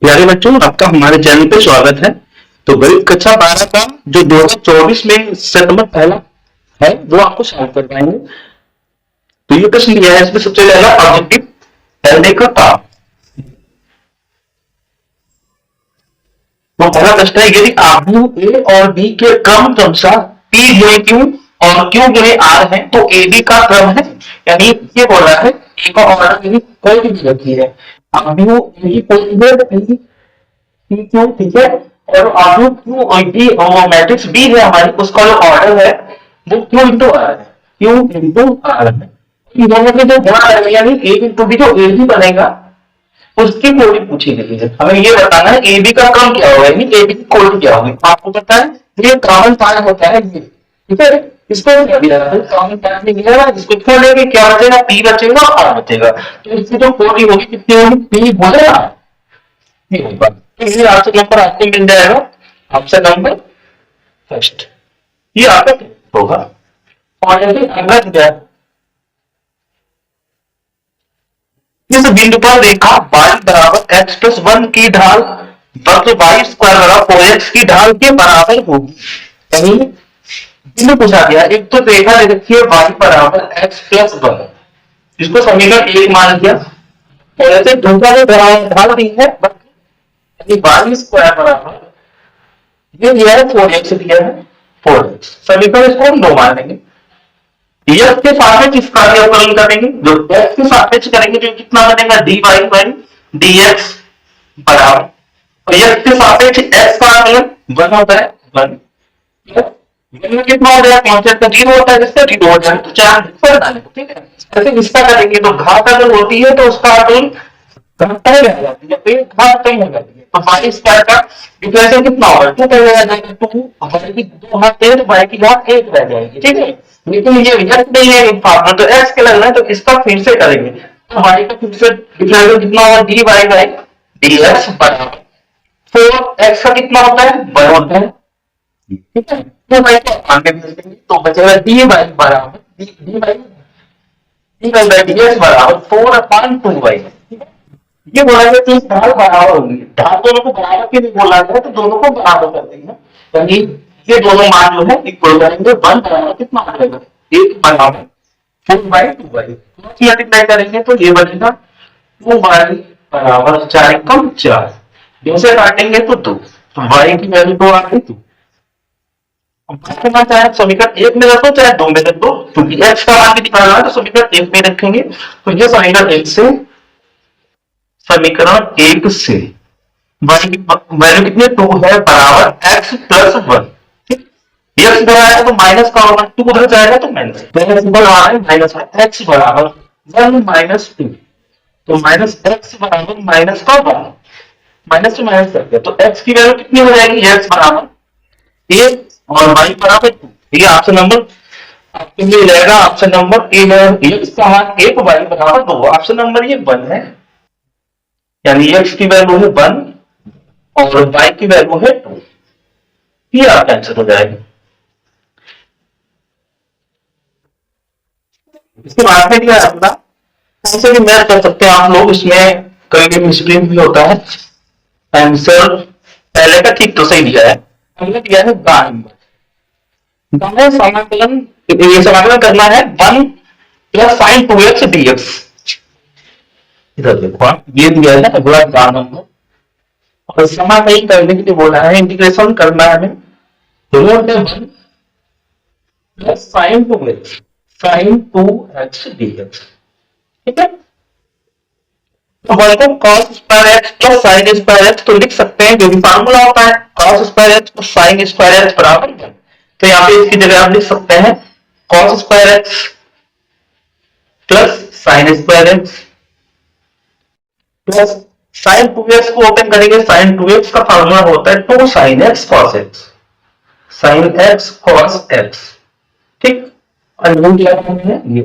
प्यारे बच्चों, आपका हमारे चैनल पे स्वागत है। तो गणित कक्षा 12 का जो 2024 में सेट नंबर पहला है वो आपको सॉल्व करवाएंगे। तो ये प्रश्न दिया है, इसमें सबसे पहला ऑब्जेक्टिव एलडे का पाप। तो पहला प्रश्न है, यदि आव्यूह ए और बी के क्रम क्रमशः पी गुणे क्यू और क्यू गुणे आर है तो ए बी का क्रम है। यानी ये बोल रहा है ए का ऑर्डर यदि कोई भी व्यक्ति है, आव्यूह ए कोई भी पी क्यू, ठीक है, और आव्यूह क्यू और बी और मैट्रिक्स बी है हमारी, उसका जो ऑर्डर है वो क्यू इंटू आर है, क्यू इंटू आर है। इन दोनों के जो गुणा है यानी ए इंटू बी, जो ए बी बनेगा उसकी कोटि पूछी गई है। हमें ये बताना है ए बी का क्रम क्या होगा, यानी ए बी की कोटि क्या होगी। आपको पता है ये कॉमन पार्ट होता है ये, ठीक है। इसको क्या दिया है, कॉमन पार्ट में दिया है, इसको छोड़ेंगे क्या बचेगा, पी बचेगा और आर बचेगा। तो इसकी जो कोटि होगी कितनी होगी, पी गुणे आर, ये होगा। ये ऑप्शन नंबर आपको मिल जाएगा, ऑप्शन नंबर फर्स्ट, ये आपका होगा। और यदि अगला दिया इस बिंदु पर रेखा y बराबर x प्लस 1 की ढाल वक्र y स्क्वायर बराबर 4x की ढाल के बराबर होगी। यानी बिंदु पूछा गया, एक तो रेखा दे रखी है y बराबर x प्लस 1, इसको समीकरण 1 मान लिया, और ऐसे दूसरा जो ढाल दी है y स्क्वायर बराबर ये दिया है 4x दिया है 4x, समीकरण इसको हम 2 मान लेंगे। x के सापेक्ष इसका अवकलन करेंगे, जो x के सापेक्ष करेंगे तो कितना बनेगा dy बाई dx बराबर, और x के सापेक्ष x का अवकलन 1 होता है 1, में कितना हो जाएगा, कॉन्स्टेंट का 0 होता है, जिसका 0 हो जाए तो 4 डालेंगे, ठीक है। ऐसे इसका करेंगे तो घात अगर होती है तो उसका अवकलन घात ही रह जाती है, तो ये घात कहीं हो जाती है। तो y स्क्वायर का डिफरेंशियल कितना होगा, 2 पे रह जाएगा, 2 y की 2 घात 1 y की घात 1 रह जाएगी, ठीक है। लेकिन ये रिजल्ट नहीं है फॉर्मूला, तो x के लगना है, तो इसका फिर से करेंगे तो y का फिर से डिफरेंशियल कितना होगा, dy बाई dx बराबर 4x का कितना होता है 1 होता है, ठीक है। तो y को आगे भेज देंगे तो बचेगा dy बराबर dy बाई dx बराबर 4/2y, ठीक है। ये बोला गया कि ढाल बराबर होगी, ढाल दोनों को बराबर के लिए बोला गया तो दोनों को बराबर कर देंगे, यानी ये दोनों मान जो है इक्वल करेंगे, 1 बराबर कितना आ जाएगा 1 बराबर 4/2y, मल्टीप्लाई करेंगे तो ये बनेगा 2y बराबर 4 कम 4, 2 से काटेंगे तो 2, तो y की वैल्यू तो आ गई 2। अब चाहे समीकरण 1 में रखो चाहे 2 में रखो, क्योंकि x का मान भी निकालना है तो समीकरण 1 में रखेंगे, तो ये समीकरण 1 से समीकरण 1 से y की वैल्यू कितनी 2 है बराबर x प्लस 1, x बड़ा है तो माइनस का होगा, 2 उधर जाएगा तो माइनस, x बड़ा है माइनस है, x बराबर 1 माइनस 2, तो माइनस x बराबर माइनस का 1, माइनस से माइनस कर दिया तो x की वैल्यू कितनी हो जाएगी, x बराबर 1 और y बराबर 2। ये ऑप्शन नंबर आपके लिए रहेगा, ऑप्शन नंबर ए है, x का मान 1 y बराबर 2, ऑप्शन नंबर ये 1 है, यानी x की वैल्यू है 1 और y की वैल्यू है 2, ये आपका आंसर हो जाएगा। इसके बाद में क्या है अपना, ऐसे भी मैथ कर सकते हैं आप लोग, इसमें कभी कभी मिसप्रिंट भी होता है। आंसर पहले का ठीक तो सही दिया है, हमने दिया है दाएं समाकलन, ये समाकलन करना है 1 प्लस साइन 2x dx, इधर देखो आप ये दिया है अगला दान नंबर, और समाकलन करने के लिए बोला है इंटीग्रेशन करना है हमें root 1 plus sign 2x dx, ठीक है। तो वन को cos square x plus sine square x तो लिख सकते हैं, जो भी फार्मूला होता है cos square x plus sine square x बराबर 1, तो यहाँ पे इसकी जगह आप लिख सकते हैं cos square x plus sine square x plus sign 2x को ओपन करेंगे, साइन 2x का फार्मूला होता है 2 sine x cos x, sine x cos x, ठीक। और क्या है ये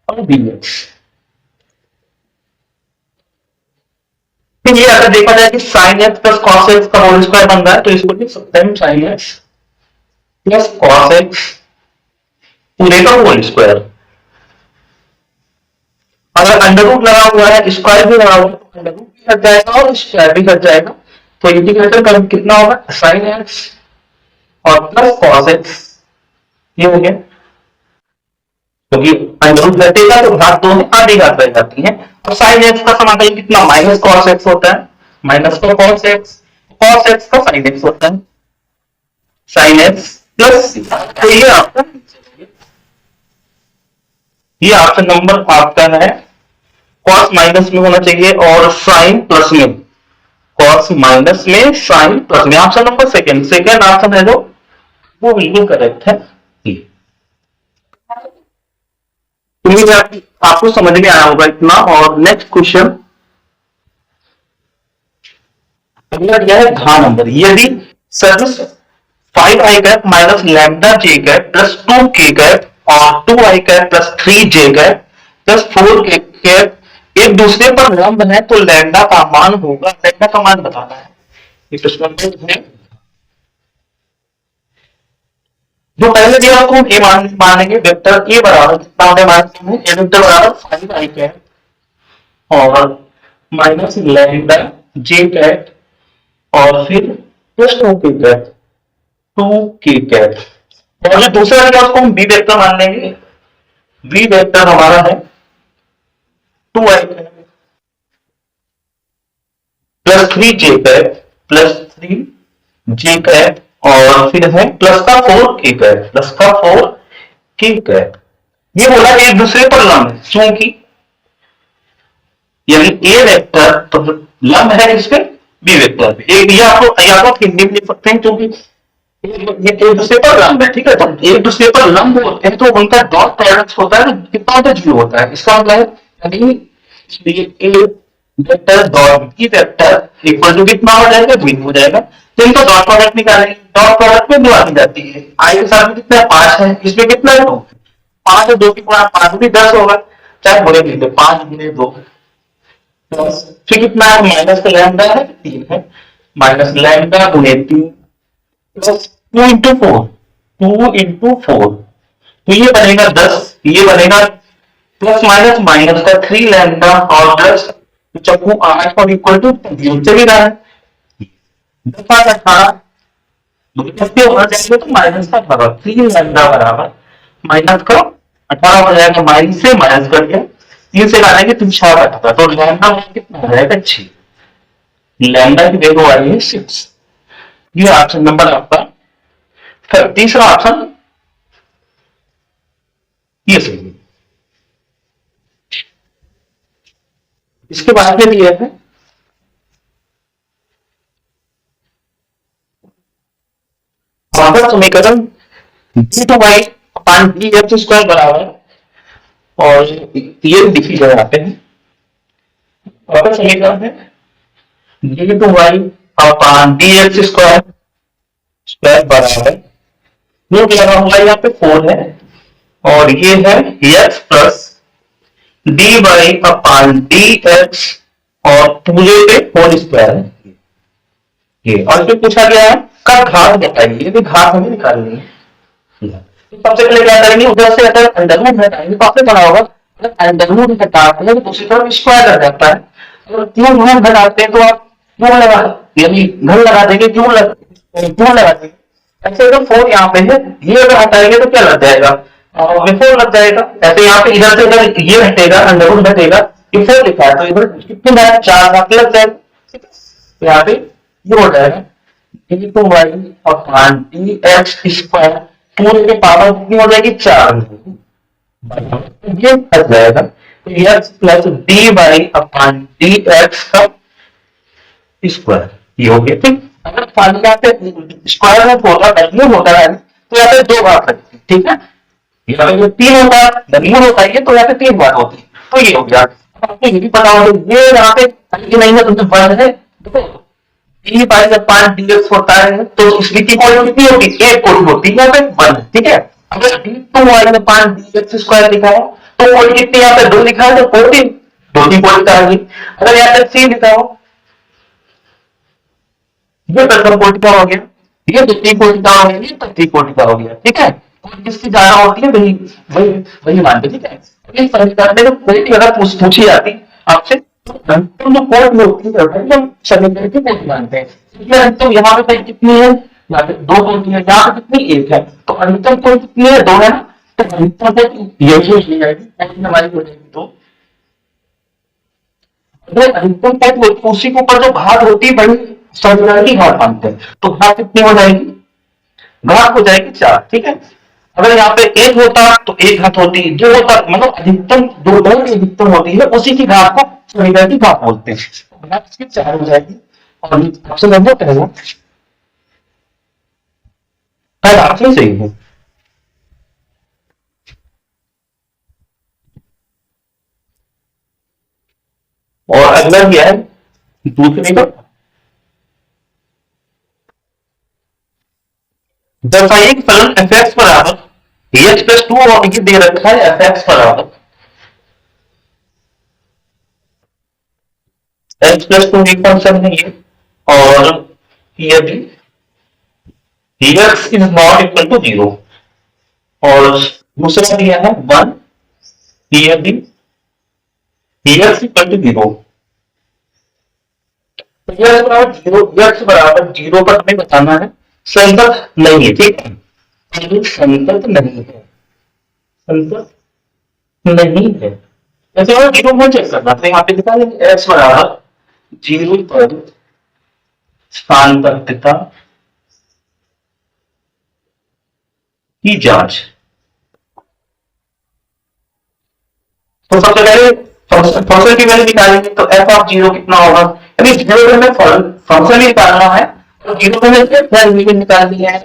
और dx, ये अगर देखा जाए कि sine x plus cos x का होल स्क्वायर बन रहा है तो इसको लिख सकते हैं sine x plus cos x पूरे का होल स्क्वायर, अगर अंडर रूट लगा हुआ है, स्क्वायर भी लगा हुआ है, तो अंडर रूट भी कट जाएगा और स्क्वायर भी कट जाएगा। तो इंटीग्रेटर का कितना होगा, साइन एक्स और प्लस कॉस एक्स, ये हो गया। क्योंकि अंडर रूट घटेगा तो घात दो में आधी घात रह जाती है। और साइन एक्स का समाकलन कितना, माइनस कॉस एक्स होता है, माइनस का कॉस एक्स, कॉस एक्स का साइन एक्स होता है, साइन एक्स प्लस। तो ये ऑप्शन नंबर आपका है, कॉस माइनस में होना चाहिए और साइन प्लस में, कॉस माइनस में साइन प्लस में, option number second, second option है जो वो बिल्कुल करेक्ट है। उम्मीद है आपको समझ में आया होगा इतना। और नेक्स्ट क्वेश्चन अगला दिया है घा नंबर, यदि सदिश 5i कैप माइनस लैम्डा जे कैप प्लस 2k कैप और 2i cap plus 3j cap plus 4k cap एक दूसरे पर लंब है तो लैम्डा का मान होगा, लैम्डा का मान बताना है। ये प्रश्न है जो पहले दिया आपको ए मानेंगे, वेक्टर ए बराबर कितना होने मानते हैं, ए वेक्टर बराबर 5i कैप और माइनस लैम्डा जे कैप और फिर plus 2k cap, 2k cap. और जो दूसरा है उसको हम बी वेक्टर मान लेंगे, बी वेक्टर हमारा है 2i cap plus 3j cap plus 3j cap और फिर है प्लस का 4k कैप, प्लस का 4k कैप। ये बोला एक दूसरे पर लंब है, क्योंकि यदि ए वेक्टर तो लंब है इसके बी वेक्टर पे। एक या तो हिंदी में लिख सकते हैं, क्योंकि ये एक दूसरे पर लंब है, ठीक है। जब एक दूसरे पर लंब होते हैं तो उनका डॉट प्रोडक्ट होता है, कितना होता है, जीरो होता है। इसका मतलब है A vector dot B vector equal to कितना हो जाएगा, जीरो हो जाएगा। तो इनका डॉट प्रोडक्ट निकालेंगे, डॉट प्रोडक्ट में दो आती जाती है, आई के साथ में कितना है, 5 है, इसमें कितना है, 2। 5 और 2 की गुणा 5 भी 10 होगा, चाहे बोले लिखते 5 गुणे 2 प्लस फिर कितना है, माइनस का लैम्डा है 3 है, माइनस लैम्डा गुणे 3 प्लस 2 इंटू 4, 2 इंटू 4 तो ये बनेगा 10, ये बनेगा प्लस माइनस माइनस का 3 लैम्डा और प्लस चक्कू 8 और इक्वल टू चल रहा है 10 18 होना चाहिए तो माइनस का 18, 3 लैम्डा बराबर माइनस का 18 हो जाएगा, माइनस से माइनस कर दिया, 3 से काटेंगे 3 6 कटता, तो लैम्डा कितना हो जाएगा 6, लैम्डा की वैल्यू आ रही है 6। ये ऑप्शन नंबर आपका। फिर तीसरा ऑप्शन ये सही है। इसके बाद में दिया है समीकरण D two Y upon D X square बराबर, और ये लिखी जाए यहाँ पे समीकरण है D two Y upon D X square square बराबर, नोट लगा हुआ यहाँ पे 4 है और ये है X plus D Y upon D X और पूरे पे होल स्क्वायर है ये। और फिर पूछा गया है का घात बताइए, ये घात हमें निकालनी है। सबसे पहले क्या करेंगे, उधर से अगर अंडर रूट हटाएंगे तो आपने पढ़ा होगा, अगर अंडर रूट हटाते हैं तो दूसरी तरफ स्क्वायर लग जाता है, अगर क्यों घन घटाते हैं तो आप क्यों लगा, यानी घन लगा देंगे, क्यों लगा देंगे। ऐसे अगर 4 यहाँ पे है, ये अगर हटाएंगे तो क्या लग जाएगा, 4 लग जाएगा। ऐसे यहाँ पे इधर से अगर ये हटेगा, अंडर रूट हटेगा, ये 4 लिखा है तो इधर कितने 4 लग जाएगा, यहाँ पे ये हो जाएगा D two Y upon D X square, पूरे के पावर कितनी हो जाएगी 4, ये बच जाएगा X plus D Y upon D X का स्क्वायर, ये हो गया। ठीक, अगर फार्मूला पे स्क्वायर रूट होता वर्गमूल होता है तो यहाँ पे 2 बार लगती है, ठीक है, यहाँ पे 3 होता है वर्गमूल होता है तो यहाँ पे 3 बार होती है, तो ये हो गया। आपको ये भी पता हो ये यहाँ पे नहीं है तो 1 है, देखो डी बाई अपॉन डीएक्स होता है तो इसकी कोई कितनी होती है, 1 कोई होती है, यहाँ पे 1, ठीक है। अगर D two Y upon DX square लिखा है तो कोई कितनी यहाँ पे 2 लिखा है तो 14, 2 की कोई निकालनी। अगर यहाँ पे 3 लिखा हो, ये प्रथम कोटि का हो गया, ये द्वितीय कोटि का हो गया, ये तृतीय कोटि का हो गया, ठीक है। कोई किसकी ज्यादा होती है वही मान लो, ठीक है। ये समीकरण में जो क्वेरी अगर पूछी जाती आपसे तो अंतिम जो कोड होती है हम समीकरण की कोड मानते हैं, इसलिए अंतिम यहाँ पे कोई कितनी है, यहाँ पे दो होती है, यहाँ पे कितनी एक है, तो अंतिम कोड कितनी है, दो है ना, तो अंतिम कोड यही हो जाएगी हमारी हो जाएगी। तो अधिकतम तत्व उसी के ऊपर जो घात होती है बड़ी समीकरण की घात मानते हैं, तो घात कितनी हो जाएगी, घात हो जाएगी 4। ठीक है, अगर यहाँ पे एक होता तो एक घात होती, दो होता मतलब अधिकतम दो की अधिकतम होती है उसी की घात को समीकरण की घात बोलते हैं, घात इसकी 4 हो जाएगी। और ऑप्शन नंबर पहला पहला ऑप्शन सही है। और अगला क्या है दूसरे का, दर्शाइए कि फलन एफ एक्स बराबर एच प्लस टू और ये दे रखा है एफ एक्स बराबर एक्स प्लस टू एक फंक्शन है ये, और यदि X is not equal to 0 और दूसरा दिया है 1 यदि एक्स इक्वल टू 0, तो एक्स बराबर 0 पर हमें बताना है संतत नहीं है। ठीक है, संतत नहीं है, संतत नहीं है, ऐसे और 0 में चेक करना, तो यहाँ पे लिखा है एक्स बराबर 0 पर स्थानांतरितता की जांच। तो सबसे पहले फंक्शन की वैल्यू निकालेंगे, तो एफ ऑफ 0 कितना होगा, यानी 0 में फंक्शन ही निकालना है, तो 0 में लेफ्ट हैंड लिमिट निकालनी है,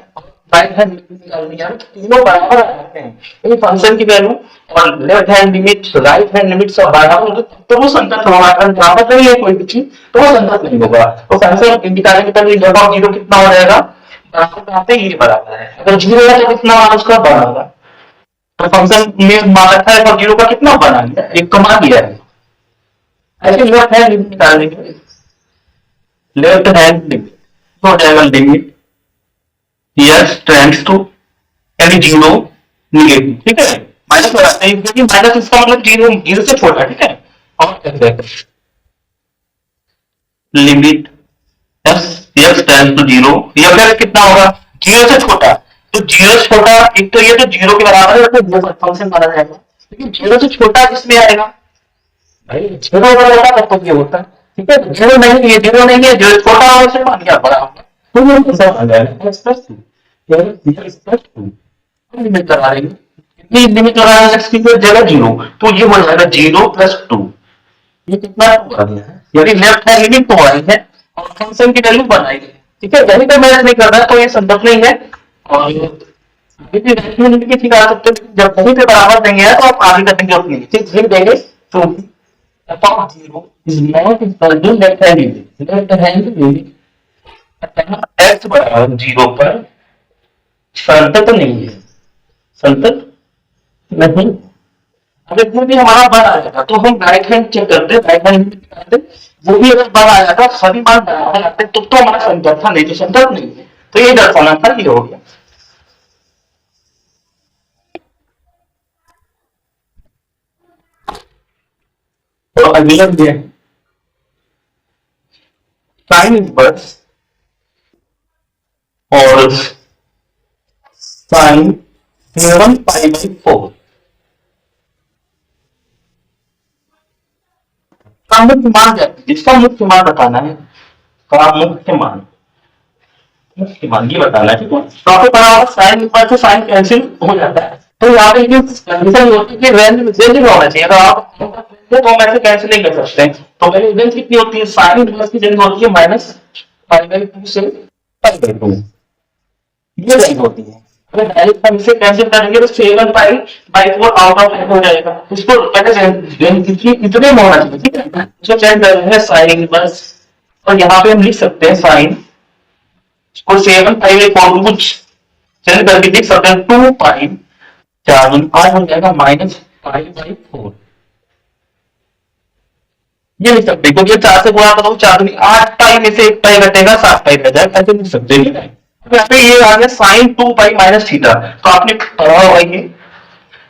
राइट हैंड लिमिट निकालनी है, तीनों बराबर आते हैं, यानी फंक्शन की वैल्यू और left hand limit right hand limit सब बराबर होगा तो वो संतत होगा, अगर बराबर नहीं है कोई भी चीज तो वो संतत नहीं होगा। तो फंक्शन निकालने के पहले एफ ऑफ 0 कितना हो जाएगा, बराबर आते ही बराबर है, अगर 0 है तो कितना होगा उसका बराबर, तो फंक्शन में मान रखा है और 0 का कितना बना लिया, एक तो मान लिया है। ऐसे लेफ्ट हैंड लिमिट निकाल देंगे, लेफ्ट हैंड लिमिट हो जाएगा लिमिट यस टेंड्स टू यानी 0 निगेटिव। ठीक है, माइनस लगाते हैं क्योंकि माइनस इसका मतलब 0 से छोटा। ठीक है, और limit yes yes tends to 0, या फिर कितना होगा 0 से छोटा, तो 0 से छोटा एक तो ये तो 0 के बराबर है तो फंक्शन माना जाएगा, लेकिन 0 से छोटा किसमें आएगा भाई, 0 बड़ा होता तब ये होता है। ठीक है, 0 नहीं है, 0 नहीं है, जो छोटा है उसे मान लिया बड़ा होगा, तो ये कैसा आ जाएगा प्लस 2, यानी प्लस 2 लिमिट लगा देंगे, कितनी लिमिट लगाना है इसकी जगह 0, तो ये हो जाएगा 0 प्लस 2, ये कितना आ गया है, यानी लेफ्ट हैंड लिमिट तो आई है और फंक्शन की वैल्यू बनाई है। ठीक है, यही पे मैच नहीं कर रहा है तो ये संभव नहीं है, और आगे भी वैल्यू लिमिट की ठीक आ सकते हैं, जब कहीं पे बराबर देंगे तो आप आगे करने की जरूरत नहीं है, ठीक लिख देंगे तो f of 0 is not equal to left hand limit, left hand limit x बराबर 0 पर संतत नहीं है, संतत नहीं। अब इसमें भी हमारा मान आ जाएगा तो हम राइट हैंड चेक करते हैं, राइट हैंड निकालते, वो भी अगर मान आ जाता सभी मान बराबर आते तो हमारा संतत था, नहीं तो संतत नहीं है, तो ये दर्शाना था, ये हो गया। तो अगला ये साइन इनवर्स और साइन 7 पाई बाई 4 का मुख्य मान क्या है, जिसका मुख्य मान बताना है, का मुख्य मान ये बताना है। ठीक है, तो आपको पता होगा साइन इनवर्स से साइन कैंसिल हो जाता है, तो यहाँ पे ये कंडीशन होती है कि रेंज होना चाहिए, अगर आप तो हम ऐसे कैंसिल नहीं कर सकते हैं, तो पहले रेंज कितनी होती है, साइन इनवर्स की रेंज होती है माइनस पाई बाई 2 से पाई बाई 2, ये रेंज होती है। अगर डायरेक्ट हम इसे कैंसिल करेंगे तो 7 पाई बाई 4 आउट ऑफ हो जाएगा, उसको पहले रेंज कितनी इतने में होना चाहिए। ठीक है, उसको चेंज कर रहे हैं साइन इनवर्स, और यहाँ पे हम लिख सकते हैं साइन को 7 पाई बाई 4 कुछ चेंज करके लिख सकते हैं 2 पाई 4 हो जाएगा माइनस पाई बाई 4, ये लिख सकते हैं क्योंकि 4 से गुणा करो 4 नहीं 8 पाई में से 1 पाई घटेगा 7 पाई रह जाएगा, ऐसे लिख सकते हैं। यहाँ पे ये आ गया साइन 2 पाई माइनस थीटा, तो आपने पढ़ा होगा ये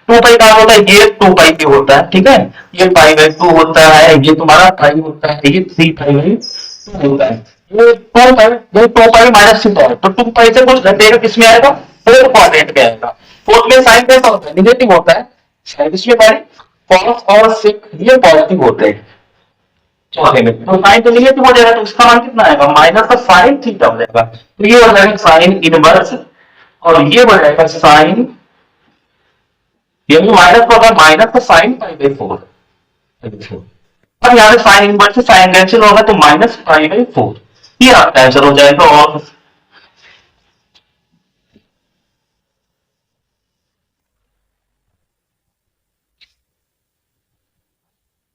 टू पाई का होता है, ये टू पाई भी होता है, ठीक है, ये पाई बाई टू होता है, ये तुम्हारा पाई होता है, ये थ्री पाई बाई टू होता है, ये टू पाई, ये two pi minus three pi, तो टू पाई से कुछ घटेगा, किसमें आएगा, फोर क्वाड्रेंट में आएगा। फोर्थ में साइन कैसा होता है, निगेटिव होता है, साइन इसमें हमारी कॉस और सेक ये पॉजिटिव होते हैं चौथे में, तो साइन तो निगेटिव हो जाएगा, तो इसका मान कितना आएगा, माइनस का साइन थीटा हो जाएगा, तो ये हो जाएगा साइन इनवर्स, और ये हो जाएगा साइन, ये माइनस का होगा, माइनस का साइन पाई बाई फोर, अब यहाँ पे साइन इनवर्स से साइन कैंसिल होगा, तो माइनस पाई बाई फोर, ये आपका आंसर हो जाएगा। और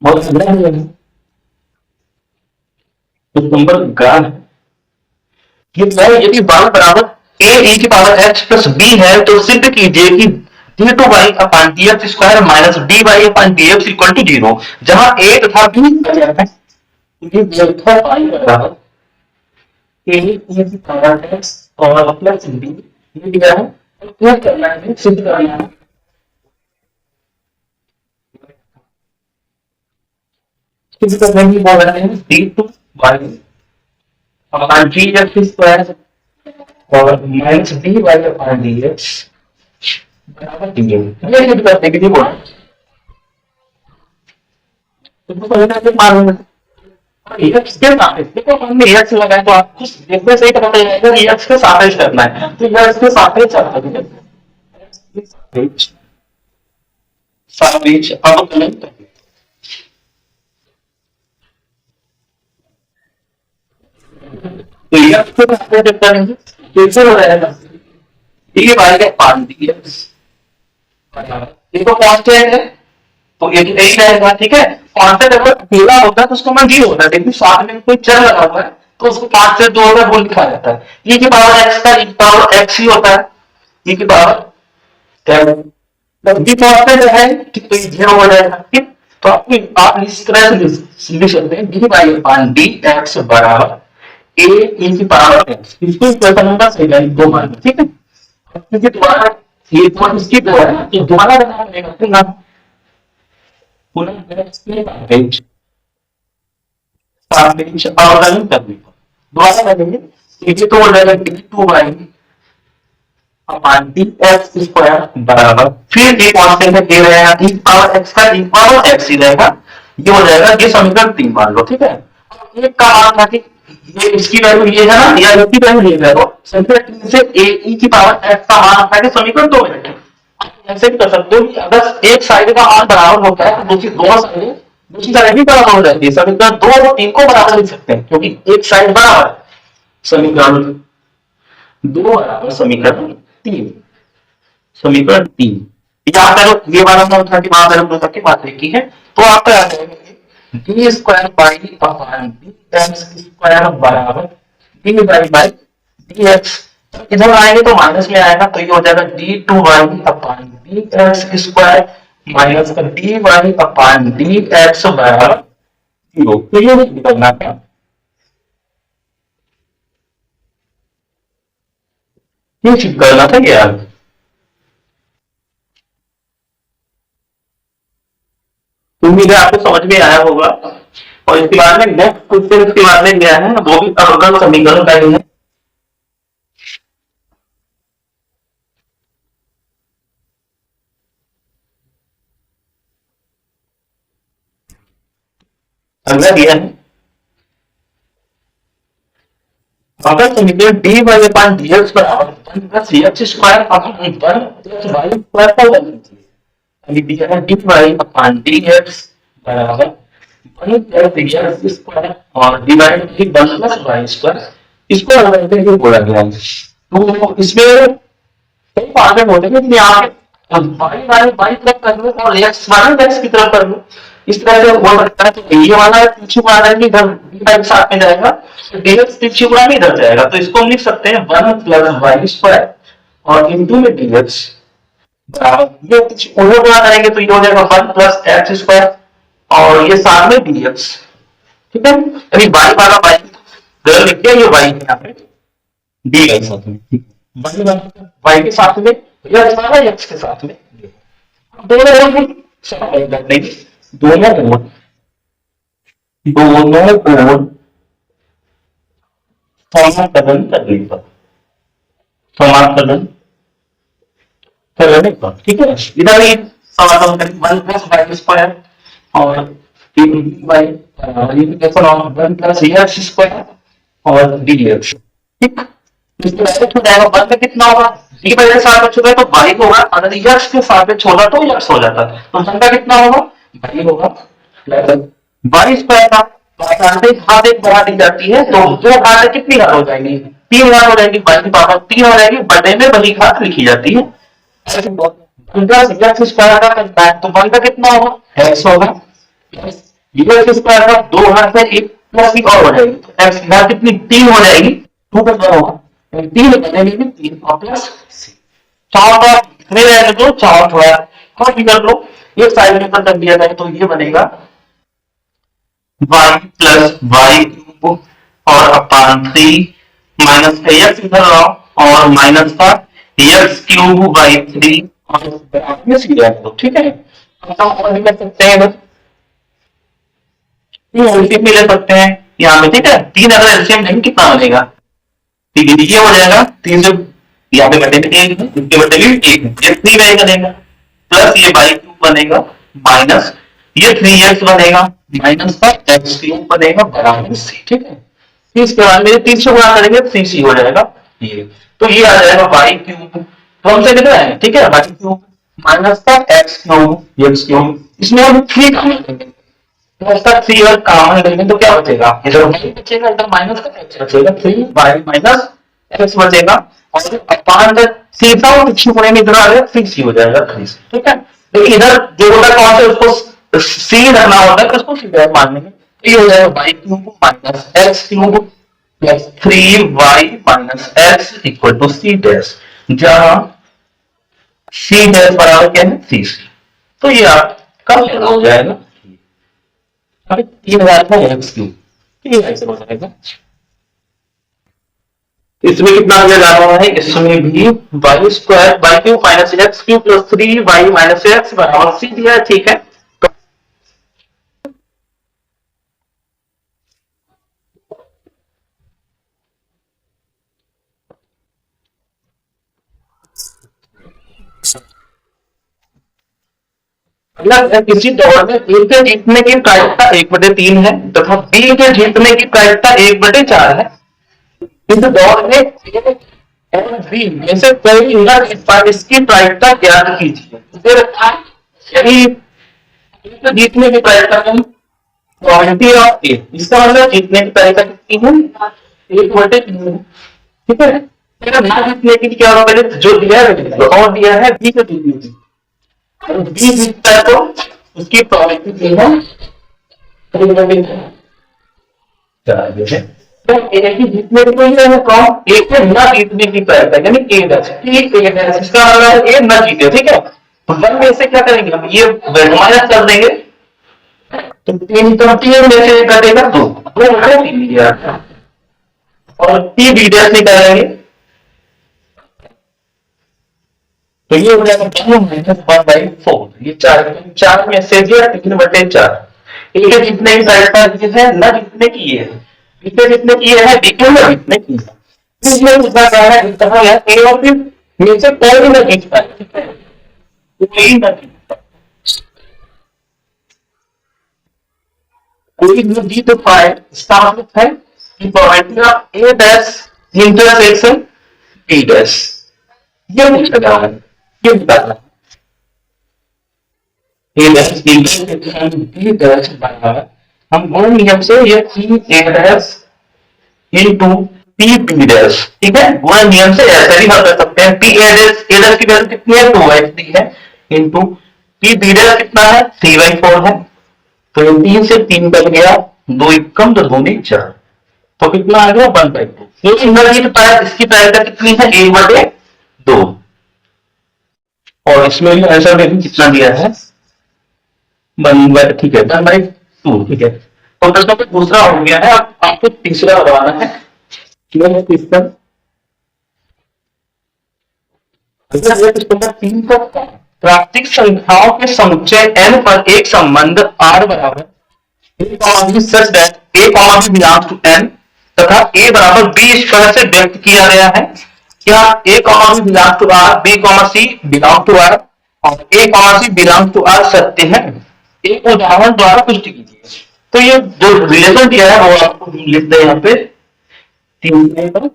बहुत नंबर गान है, यदि y बराबर a e की पावर h प्लस b है, तो सिद्ध कीजिए कि d2y upon dx square minus dy upon dx equal to zero, जहां a तथा b है, ये डेल्टा y बराबर a e की पावर x और प्लस b, ये दिया है, क्या करना है, सिद्ध करना है, सिद्ध करने की बोल रहे हैं d2y अपॉन dx स्क्वायर और माइनस dy अपॉन dx बराबर डी, ये सिद्ध करने के लिए बोला, तो पहले से मान एक्स के सापेक्ष, देखो हमने एक्स लगाया, तो आपको देखने से ही पता चलेगा कि एक्स के सापेक्ष करना है, तो एक्स के सापेक्ष आता है, सापेक्ष सापेक्ष अवकलन, तो एक्स के सापेक्ष करेंगे, कैसे हो जाएगा, ये बाई का पान dx, ये तो कांस्टेंट है, तो ये तो यही रहेगा, ठीक है, कांस्टेंट अगर अकेला होता है तो उसको मान जीरो होता है, लेकिन साथ में कोई चर लगा हुआ है तो उसको पांच से दो अगर वो लिखा जाता है, e की पावर x का e की पावर x ही होता है, e की पावर जब भी कांस्टेंट है तो ये जीरो हो जाएगा, ठीक, तो आप इस तरह से लिख सकते हैं D by upon D X बराबर a e की पावर x, इसको कैसा नंबर सही है, दो मान, ठीक है, क्योंकि दोबारा ये तो इसकी दो है, तो दोबारा बनाना पड़ेगा, पुनः सापेक्ष अवकलन करने पर दोबारा करेंगे, ये तो हो जाएगा d2y अपॉन dx स्क्वायर बराबर, फिर एक कांस्टेंट है a रहेगा, e पावर x का e पावर x ही रहेगा, ये हो जाएगा, ये समीकरण 3 मान लो, ठीक है, एक का मान था कि ये इसकी वैल्यू ये है ना, या इसकी वैल्यू ये है, तो समीकरण 3 से a e की पावर x का मान आता है समीकरण 2 में, ऐसे भी कर सकते हो कि अगर एक साइड का मान बराबर होता है तो दूसरी साइड भी बराबर हो जाती है, समीकरण 2 और 3 को बराबर लिख सकते हैं, क्योंकि एक साइड बराबर है, समीकरण 2 बराबर समीकरण 3, समीकरण 3 यहाँ पर ये वाला नोट था कि वहां पर हम की बात लिखी है, तो आपका आ जाएगा D square by upon D X square बराबर डी बाई डी एक्स, इधर आएंगे तो माइनस में आएगा, तो ये हो जाएगा D two Y upon D X square minus का D Y upon D X बराबर जीरो, तो ये निकलना क्या, ये चीज करना था यार, उम्मीद है आपको समझ में आया होगा, और इसके बाद में नेक्स्ट क्वेश्चन इसके बाद में गया है, वो भी अवकल समीकरण का ही है, अगला दिया है अगर समीकरण D Y upon D X बराबर 1 plus X square upon 1 plus Y square का वैल्यू चाहिए, दिया है D Y upon D X बराबर 1 प्लस एक्स स्क्वायर और divide by 1 plus Y square, इसको अलग से बोला गया है, तो इसमें कई पार्ट होते हैं, लेकिन यहाँ पे वाई वाई वाई तरफ कर लो और एक्स माइनस एक्स की तरफ कर लो, इस तरह से हो सकता है, तो ये वाला पीछे वाला है कि इधर डी साथ में जाएगा, डीएक्स पीछे वाला में इधर जाएगा, तो इसको हम लिख सकते हैं 1 प्लस वाई स्क्वायर और इनटू में डीएक्स बराबर, ये पीछे उल्टा गुणा करेंगे तो ये हो जाएगा 1 प्लस एक्स स्क्वायर और ये साथ में डीएक्स, ठीक है, अभी वाई वाला वाई इधर लिख दिया, ये वाई है यहाँ पे डी वाई साथ में, ठीक है, वाई के साथ में या एक्स के साथ में, दोनों ओर भी दोनों ओर समाकलन करने पर समाकलन करने पर ठीक है। इधर भी समाकलन करें 1+y² और मल्टीप्लिकेशन ऑफ 1+x² और dx ठीक। इसके डायरेक्ट हो जाएगा 1 में कितना होगा d वजह से सापेक्ष होगा तो y होगा, अगर x के सापेक्ष होगा तो x हो जाता है, तो संख्या कितना होगा y होगा प्लस y² का घात एक बढ़ा दी जाती है तो जो घात है कितनी घात हो जाएगी 3 घात हो जाएगी, y की पावर 3 हो जाएगी, बटे में वही घात लिखी जाती है। तो 1 का कितना होगा x होगा, का 2 घात है 1 प्लस की और हो जाएगी तो x की घात कितनी 3 हो जाएगी, 2 का क्या होगा 3 बनेगी 3 और प्लस चार का नहीं रहेगा तो चार थोड़ा और भी कर लो, एक साइड में कर दिया जाए तो ये बनेगा y प्लस वाई क्यूब और अपान 3 माइनस का x इधर लाओ और माइनस का x क्यूब बाई 3 और ये सीधा है ठीक है। और भी कर सकते हैं एलसीएम ले सकते हैं यहाँ पे ठीक है, 3 अगर एलसीएम लेंगे कितना बनेगा ठीक है, ये हो जाएगा 3 से यहाँ पे बटे में 1 इसके बटे में 1 ये 3 y बनेगा प्लस ये y क्यूब बनेगा माइनस ये 3x बनेगा माइनस का x क्यूब बनेगा बराबर c ठीक है। इसके बाद में 3 से गुणा करेंगे 3c हो जाएगा ये, तो ये आ जाएगा y क्यूब तो हमसे कितना है ठीक है y क्यूब माइनस का x क्यूब इसमें हम 3 कॉमन लेंगे तो इसका 3 और कॉमन लेंगे तो क्या बचेगा इधर y बचेगा इधर माइनस का x बचेगा 3y माइनस x बचेगा और अपान सीधा और पीछे कोने में इधर आ गया 3c हो जाएगा 3c ठीक है। लेकिन इधर जो होता है कौन से उसको c रखना होता है उसको सीधा मान लेंगे तो ये हो जाएगा y cube minus x cube plus 3y minus x equal to c dash, जहां c डैश बराबर क्या है 3c, तो ये आपका हो जाएगा 3000 का x क्यूब, ये ऐसे हो जाएगा। इसमें कितना आ जाना है इसमें भी Y square Y cube minus X cube plus 3y minus X बराबर c दिया है ठीक है। किसी दौड़ में ए के जीतने की प्रायिकता 1/3 है तथा बी के जीतने की प्रायिकता 1/4 है। इस दौड़ में बी में से कोई इसकी प्रायिकता ज्ञात कीजिए। जीतने की प्रायिकता प्रोबेबिलिटी ऑफ ए, इसका मतलब जीतने की प्रायिकता कितनी है 1/3 ठीक है। ना जीतने की क्या होगा पहले जो दिया है और दिया है बी को जीतने की, बी जीतता है तो उसकी प्रोबेबिलिटी है तो ए की जीतने की कोई है कौन ए के ना जीतने की प्रायिकता यानी ए डैश ठीक है, इसका मतलब ए ना जीते ठीक है। तो वन में से क्या करेंगे हम ये माइनस कर देंगे तो 3 तो 3 में से कटेगा 2 3 लिया और टी बी डैश निकालेंगे तो ये हो जाएगा 1/4 ये 4 में से दिया 3/4 ए जितने की प्रायिकता है ना जितने की ये है बीते जितने की है बीते ना जितने की है इसमें उतना कहा है कहा है ए और बी में से कोई ना जीत पाए कोई ना कोई ना जीत पाए इसका मतलब है कि probability of A dash intersection B dash ये पूछा जा रहा है ये बताना A dash intersection B dash बराबर हम गुण नियम से ये A dash into P B dash ठीक है, गुण नियम से ऐसे भी हल कर सकते हैं। पी ए डैश की वैल्यू कितनी है 2x दी है इनटू पी बी डैश कितना है 3/4 है तो ये 3 से 3 बच गया 2 कम तो 2 4 तो कितना आ गया 1/2। ये इनवर्स पाया इसकी प्रायिकता कितनी है 1/2 और इसमें भी आंसर देखिए कितना दिया है 1 ठीक है 1/2 ठीक है। तो प्रश्न का दूसरा हो गया है अब आपको तीसरा करवाना है क्या है तीसरा अगर 3 का प्राकृतिक संख्याओं के समुच्चय n पर एक संबंध r बराबर a comma b such that a comma b belongs to n तथा a बराबर b इस तरह से व्यक्त किया गया है। क्या a comma b belongs to r, b comma c belong to r और a comma c belong to r सत्य है? एक उदाहरण द्वारा पुष्टि कीजिए। तो ये जो रिलेशन दिया है वो आपको लिखते हैं यहाँ पे तीन पर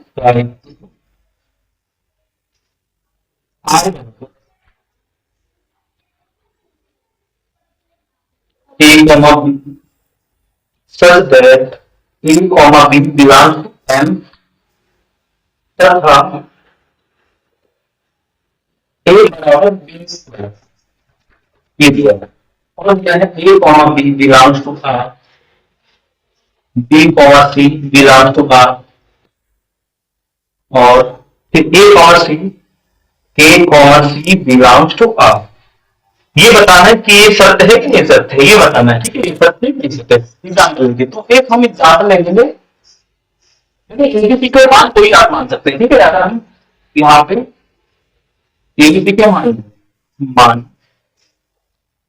a comma b such that a comma b belongs to n तथा a बराबर b स्क्वायर ये दिया है। और क्या है a comma b belongs to r, b comma c belongs to r और फिर a comma c belongs to r। ये बताना है कि ये सत्य है कि नहीं सत्य है, ये बताना है। ठीक है, ये सत्य है कि नहीं सत्य है, एग्जाम्पल लेंगे। तो एक हम एग्जाम्पल लेंगे एबीसी के मान कोई आप मान सकते हैं। ठीक है, अगर हम यहाँ पे एबीसी के मान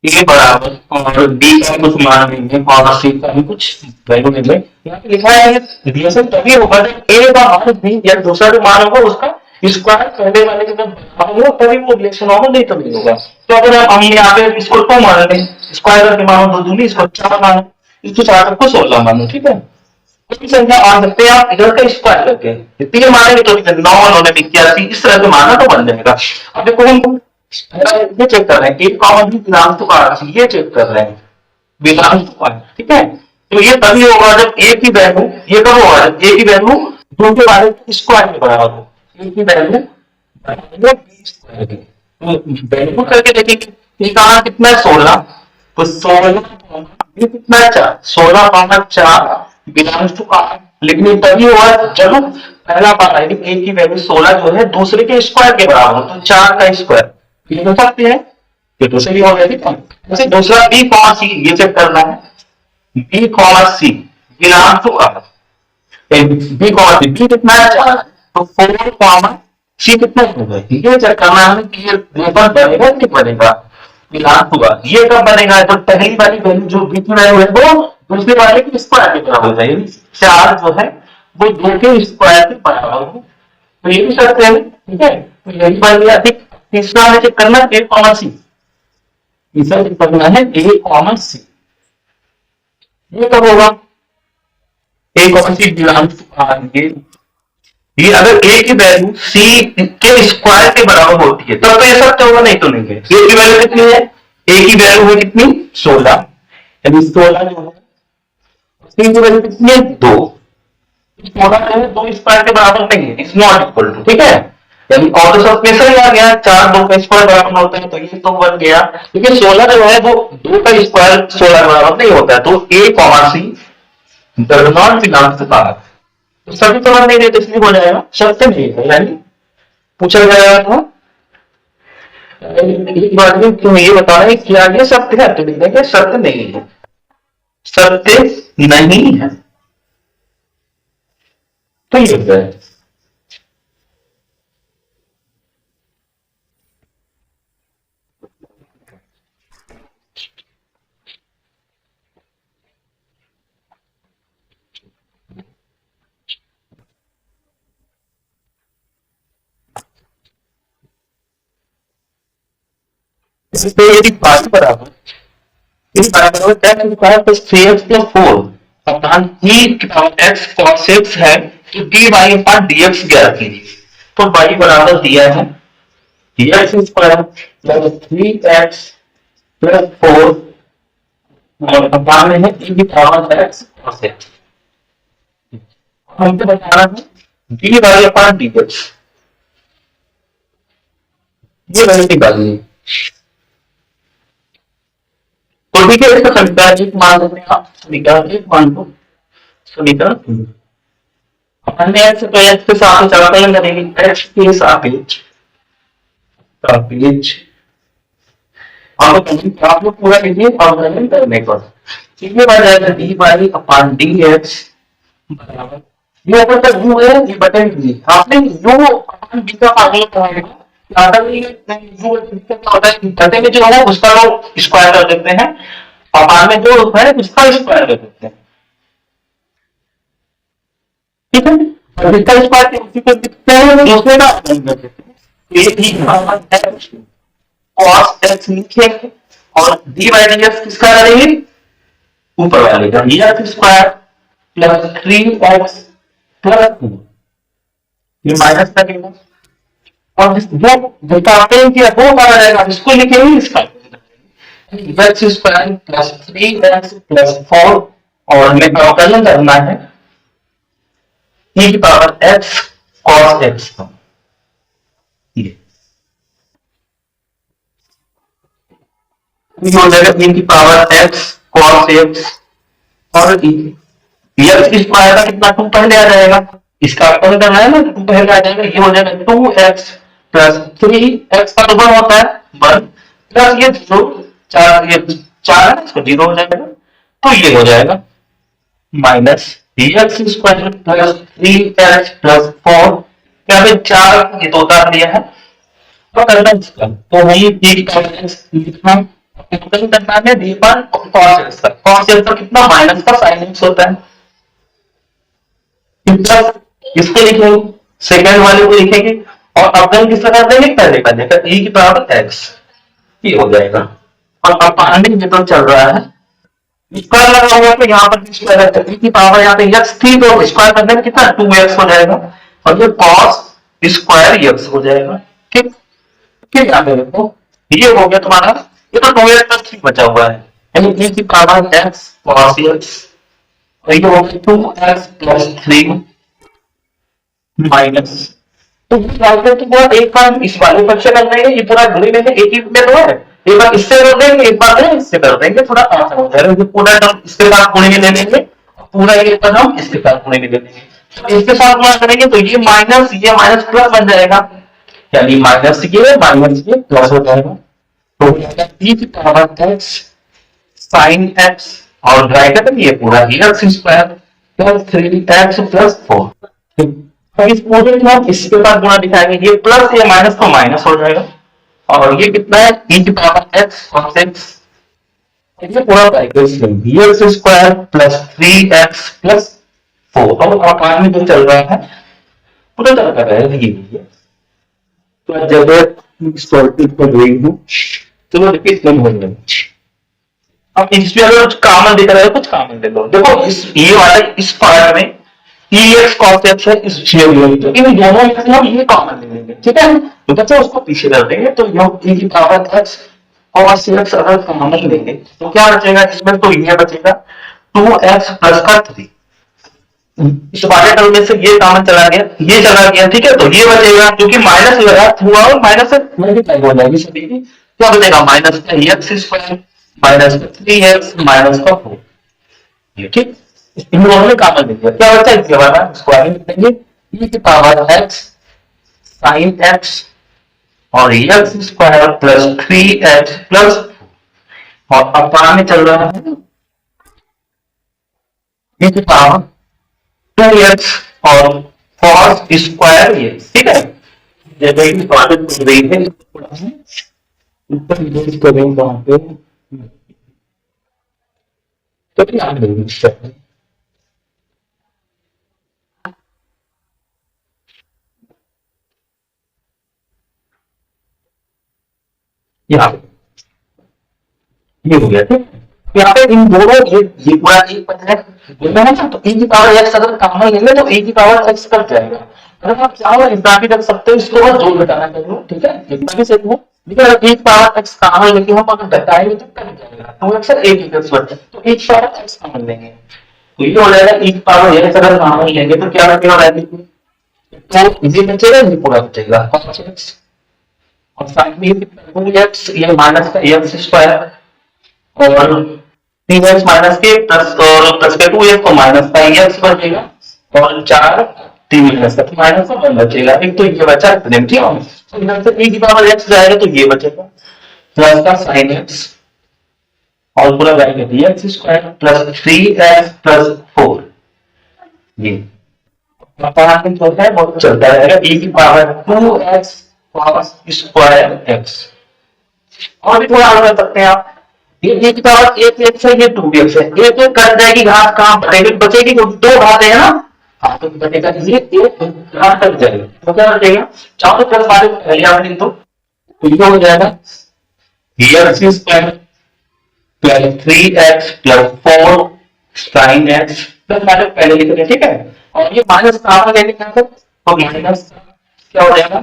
ए बराबर और बी का कुछ मान लेंगे और सी का भी कुछ वैल्यू लेंगे। यहाँ पे लिखा है रिलेशन तभी होगा जब ए का मान बी या दूसरा जो मान होगा उसका स्क्वायर पहले वाले के जब होगा तभी वो रिलेशन होगा, नहीं तभी होगा। तो अगर हम यहाँ पे इसको 2 मान लें, स्क्वायर करके मानो 2 दूनी, इसको 4 मानो, इसको 4 को 16 मानो। ठीक है, कोई संख्या मान सकते हैं आप इधर का स्क्वायर करके 3 मानेंगे तो 9 9 81 इस तरह से माना तो बन जाएगा। अब देखो हम ये चेक कर रहे हैं A comma B belongs to R, ये चेक कर रहे हैं बिलोंग्स टू आर। ठीक है, तो ये तभी होगा जब ए की वैल्यू, ये कब होगा जब ए की वैल्यू 2 के बारे स्क्वायर के बराबर हो। ए की वैल्यू बराबर बी स्क्वायर की, तो वैल्यू करके देखेंगे ये कहां कितना है 16, तो 16 कितना है 4, 16 बिलोंग्स टू आर। लेकिन ये तभी होगा जब पहला बार यानी ए की वैल्यू 16 जो है दूसरे के स्क्वायर के बराबर हो, तो 4 का स्क्वायर ये हो सकते हैं, ये दूसरे भी हो गया। ठीक है, जैसे दूसरा बी कॉमा सी ये चेक करना है, B comma C belongs to R, B comma C B कितना है 4, तो 4 कॉमा सी कितना होगा ये चेक करना है कि ये रेफर बनेगा कि बनेगा बिलोंग टू आर। ये कब बनेगा जब पहली वाली वैल्यू जो बी की वैल्यू है वो दूसरे वाले के स्क्वायर के बराबर हो जाएगी। 4 जो है वो 2 के स्क्वायर के बराबर हो, तो ये भी करते हैं। ठीक है, तो यही बात है। अधिक तीसरा है चेक करना ए कॉमा सी, तीसरा चेक करना है ए कॉमा सी, ये कब होगा A comma C belongs to R. ये अगर ए की वैल्यू सी के स्क्वायर के बराबर होती है तब तो ये सत्य होगा, नहीं तो नहीं है। ए की वैल्यू कितनी है, ए की वैल्यू है कितनी 16, यानी 16 जो है सी की वैल्यू कितनी है 2, 16 जो है 2 स्क्वायर के बराबर नहीं है, इट्स नॉट इक्वल टू। ठीक है, यानी और तो सब कैसे आ गया 4 2 का स्क्वायर बराबर होता है, तो ये तो बन गया। क्योंकि 16 जो है वो 2 का स्क्वायर 16 बराबर नहीं होता है, तो A comma C does not belong to R. तो सभी तो नहीं देते इसलिए हो जाएगा सत्य नहीं है, यानी पूछा जाएगा था एक बात में क्यों ये बताना है क्या ये सत्य है, तो लिख देंगे सत्य नहीं है, सत्य नहीं है। तो ये है इसलिए यदि पाई बराबर प्लस 3x प्लस 4 अपॉन ई x cos x है तो dy अपॉन dx ज्ञात कीजिए। तो y बराबर दिया है x square plus 3x plus 4 और अपॉन में है e की पावर x cos x। हमको बताना है dy अपॉन dx, ये वैल्यू निकालनी है। तो ठीक है, इसका समीकरण एक मान लेते हैं आप, समीकरण एक मान को समीकरण अपन ने x तो x के साथ समाकलन करेंगे, x के सापेक्ष आप लोग पूरा लीजिए समाकलन करने पर कितने बार जाएगा dy अपॉन dx बराबर ये ऊपर तक u है ये बटे v, आपने u अपॉन v का फार्मूला पढ़ा है घटे में जो है उसका लोग स्क्वायर कर देते हैं, और बाद में जो है उसका स्क्वायर कर देते हैं, ठीक है। और जिसका स्क्वायर उसी को लिखते हैं, दूसरे का अपॉन कर देते हैं। ये भी cos x लिखेंगे, और डी बाई डी एक्स किसका रहेगी, ऊपर वाले का x square plus 3x plus 2, ये माइनस लगेगा, और जो बताते हैं कि वो कहा जाएगा इसको लिखेंगे इसका x square plus 3x plus 4, और हमें अवकलन करना है e की पावर x cos x का, ये हो जाएगा e की पावर x cos x, और एक्स स्क्वायर का कितना 2 पहले आ जाएगा, इसका अवकलन करना है ना, 2 पहले आ जाएगा, ये हो जाएगा 2x प्लस 3x का दोगुना होता है 1 प्लस ये 0 4, ये 4 है इसको 0 हो जाएगा, तो ये हो जाएगा minus x square plus 3x plus 4, यहाँ पे 4 ये 2 उतार दिया है, तो करना इसका, तो वही लिखना करना है डी पर cos x का, cos x का कितना माइनस का sin x होता है, इसको लिखेंगे, सेकंड वाले को लिखेंगे, और अवकलन किसका कर देंगे, पहले का देगा e की पावर x, ये हो जाएगा, और अपानी जितना चल रहा है स्क्वायर लगा हुआ, तो यहाँ पर स्क्वायर है, e की पावर यहाँ पे x थी, तो स्क्वायर करने में कितना 2x हो जाएगा, और ये cos स्क्वायर x हो जाएगा, ठीक। फिर यहाँ पे देखो ये हो गया तुम्हारा, ये तो 2x प्लस 3 बचा हुआ है, यानी e की पावर x cos x, और ये हो गया 2x प्लस 3 माइनस, तो एक बार इस वाले पर से कर देंगे, ये पूरा घड़ी में एक ही में तो है, एक बार इससे कर देंगे, एक बार इससे कर देंगे, थोड़ा आसान हो जाएगा, पूरा टर्म इसके साथ गुणे में ले लेंगे, पूरा ये टर्म इसके साथ गुणे में ले लेंगे, तो इसके साथ गुणा करेंगे तो ये माइनस प्लस बन जाएगा, यानी माइनस ये प्लस हो जाएगा, तो e की पावर x sin x, और ब्रैकेट में ये पूरा x square plus 3x plus 4, इस पूरे में हम इसके साथ गुणा दिखाएंगे, ये प्लस या माइनस तो माइनस हो जाएगा, और ये कितना है e की पावर x cos x, ये पूरा x square plus 3x plus 4, और आकार में जो चल रहा है पूरा चल रहा है ये, तो जब सॉल्टेड कर रही हूँ तो वो रिपीट कम हो जाएगा, अब इसमें अगर कुछ कॉमन दिख रहा है कुछ कॉमन दे दो, देखो इस ये वाला इस पार्ट में ex cos x है, तो इन दोनों में से हम ये कॉमन ले लेंगे, ठीक है, तो बच्चा उसको पीछे कर देंगे, तो यह e की पावर x cos x अगर कॉमन लेंगे तो क्या बचेगा इसमें, तो ये बचेगा 2x प्लस का 3, इस वाले टर्म में से ये कॉमन चला गया, ये चला गया, ठीक है, तो ये बचेगा क्योंकि माइनस लगा हुआ और माइनस से मल्टीप्लाई हो जाएगी सभी की, क्या बचेगा माइनस का एक्स स्क्वायर माइनस का 3x माइनस का 4, ये ठीक, इन दोनों में कॉमन ले लिया, क्या बचा इसके बाद स्क्वायर में लिखेंगे e की पावर x sin x और x square plus 3x plus, और अपान में चल रहा है e की पावर 2x और cos स्क्वायर x, ठीक है, जब एक पावर को देखें ऊपर यूज करेंगे वहां पे, तो क्या मिलेगा यहाँ पे, ये हो गया, ठीक, यहाँ पे इन दोनों ये पूरा एक बचा है ना, तो e की पावर x अगर कॉमन लेंगे तो e की पावर x कट जाएगा, अगर आप चाहो इतना भी रख सकते हो, इसको बस जोड़ घटाना कर लो, ठीक है, इतना भी सही है, लेकिन अगर e की पावर x कॉमन लेंगे हम अगर घटाएंगे तो कट जाएगा, 2x और 1x बचे, तो e की पावर x कॉमन लेंगे, तो ये हो जाएगा e की पावर x अगर कॉमन लेंगे तो क्या बचेगा वैल्यू, तो ये बचेगा, ये पूरा बचेगा cos x, और साइन में 2x ये माइनस का x स्क्वायर और 3x माइनस के प्लस और प्लस के 2x तो माइनस का x बचेगा, और 4 3 माइनस का माइनस का 1 बचेगा, एक तो ये बचा इतने, ठीक है, तो इधर से e की पावर x जाएगा तो ये बचेगा प्लस का sin x, और पूरा bracket x square plus 3x plus 4, ये अपना होता है बहुत चलता रहेगा, e की power 2x cos square x. और भी थोड़ा आगे कर सकते हैं आप, ये की पावर एक एक्स है, ये टू एक्स है, एक एक कट जाएगी घात, कहाँ बचेगी, बचेगी दो घात है ना। हाँ तो बचेगा ये एक घात कट जाएगा तो क्या बचेगा, चाहो तो प्लस वाले को पहले आप लिख दो तो ये हो जाएगा x square plus 3x plus 4 sine x plus minus पहले लिख रहे हैं, ठीक है। और ये माइनस कहाँ ले लिखना है तो माइनस क्या हो जाएगा,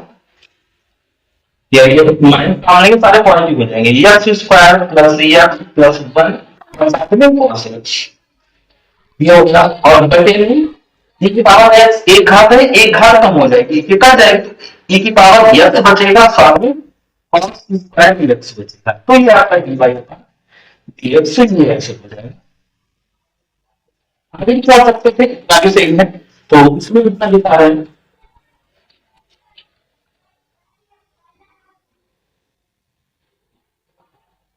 ये माइनस कहाँ लेंगे सारे पॉजिटिव हो जाएंगे, x square plus x plus 1 और साथ में cos x ये हो गया। और बटे में e की पावर x एक घात है, एक घात कम हो जाएगी, कितना जाएगी e की पावर x बचेगा, साथ में cos स्क्वायर x बचेगा, तो ये आपका dy होगा, dx से dx हो जाएगा। आगे क्या सकते थे आगे से है तो इसमें कितना दिखा रहे हैं,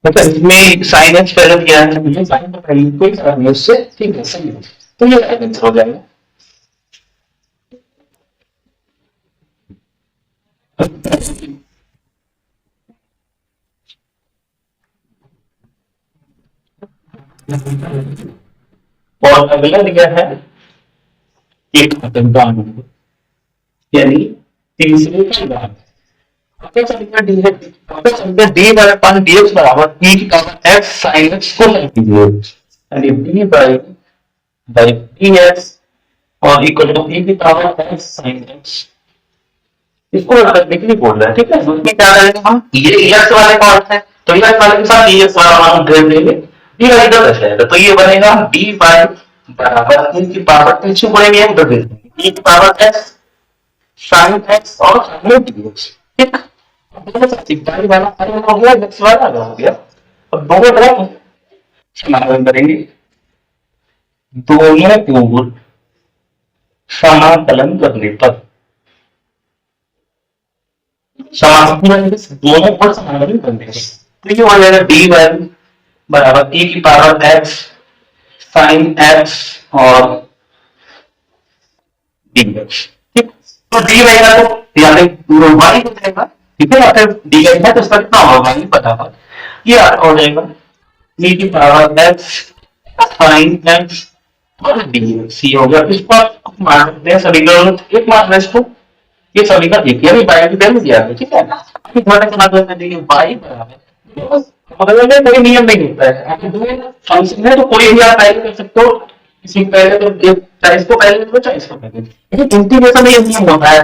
मतलब इसमें साइन एक्स पहले दिया है, ये साइन तो पहले कोई फर्क नहीं उससे, ठीक है सही है, तो ये आंसर हो जाएगा। और अगला दिया है एक घातांक, यानी तीसरे का घात, आपका समीकरण डी है, आपका समीकरण डी बाय पान dx बराबर e की पावर x sin x को लिख दीजिए, यानी d बाय dx और इक्वल टू e की पावर x sin x, इसको लिखने के लिए बोल रहा है, ठीक है। उसमें क्या करेंगे हम, ये x वाले का अर्थ है तो x वाले के साथ dx वाला मान जोड़ देंगे, डी बाई इधर रख जाएगा तो ये बनेगा d बाय बराबर e की पावर x बोलेंगे हम इधर दे देंगे e की पावर x sin x और dx, ठीक। सिग्माई वाला अलग हो गया, x वाला अलग हो गया, अब दोनों तरफ समाकलन करेंगे, दोनों ओर समाकलन करने पर समाकलन दोनों ओर समाकलन करने पर तो ये हो जाएगा डी वन बराबर e की पावर x sin x और dx, ठीक। तो डी वाई का तो यानी y हो जाएगा, ठीक है, या फिर डी वाई है तो इसका कितना होगा नहीं पता, ये हो जाएगा e की पावर x sin x और dx, ये हो गया। इसको आप मान सकते हैं सभी का एक मान है इसको, ये सभी का एक यानी y की वैल्यू दिया है, ठीक है। अभी थोड़ा सा बात करते हैं y बराबर मतलब में कोई नियम नहीं होता है, आप दो फंक्शन है तो कोई भी आप पहले कर सकते हो, किसी पहले तो चाहे इसको पहले करो चाहे इसको पहले, लेकिन इंटीग्रेशन में ये नियम होता है,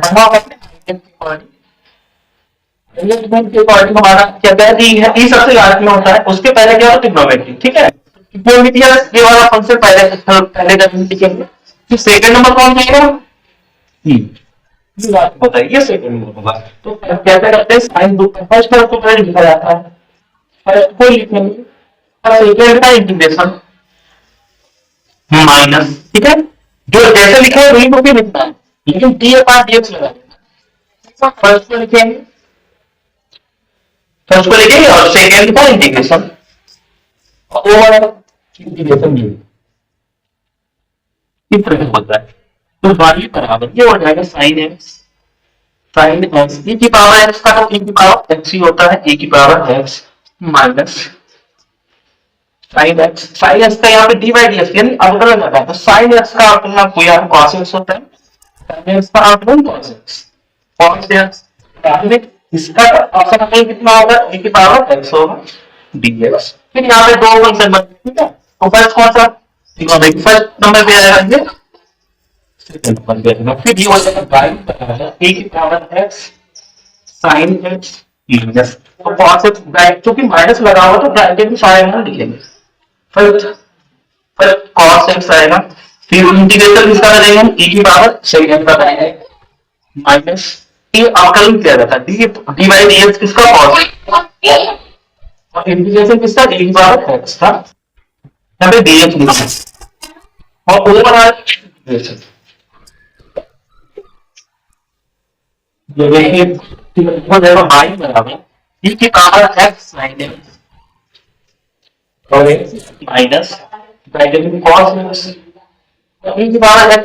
एलिमेंट के अकॉर्डिंग हमारा क्या कहता है ये सबसे लास्ट में होता है, उसके पहले क्या होता है ट्रिग्नोमेट्री, ठीक है। ट्रिग्नोमेट्री ये वाला फंक्शन पहले पहले करके लिखेंगे, फिर सेकंड नंबर कौन आएगा, ये बात होता है, ये सेकंड नंबर होगा। तो क्या करते हैं साइन दो फर्स्ट तरफ को पहले लिखा जाता है, फर्स्ट को लिखेंगे और सेकंड का इंटीग्रेशन माइनस, ठीक है, जो जैसे लिखा है वही को भी लिखना है, लेकिन डी पार्ट dx लगा देना, फर्स्ट को लिखेंगे, फर्स्ट को लिखेंगे और सेकंड का इंटीग्रेशन और ओवर इंटीग्रेशन ये इस तरह होता है। तो y बराबर ये हो जाएगा sin x e की पावर x का तो e की पावर x ही होता है, e की power x minus sin x का यहाँ पे डी बाई डी एक्स यानी अवकलन लगा है, तो sin x का अवकलन कोई यहाँ cos x होता है, sin x का अवकलन cos x इसका ऑप्शन में कितना होगा e की पावर x होगा dx। फिर यहाँ पे दो फंक्शन बनते हैं, ठीक है। तो फर्स्ट कौन सा, फर्स्ट नंबर पे आएगा ये, सेकंड नंबर पे आएगा, फिर ये हो जाएगा y बराबर e की power x sin x minus, तो cos x ब्रैकेट क्योंकि माइनस लगा हुआ तो ब्रैकेट में सारे मान लिखेंगे, फिर cos x आएगा, फिर इंटीग्रेशन किसका करेंगे हम e की पावर सेकंड का करेंगे माइनस ये अवकलन किया जाता है डी बाई डी एक्स किसका cos और इंटीग्रेशन किसका e की पावर x था, यहाँ पे dx लिखा और ओवर आर इंटीग्रेशन ये देखिए हो जाएगा y बराबर e की पावर x sin x और माइनस ब्रैकेट में cos x e की पावर x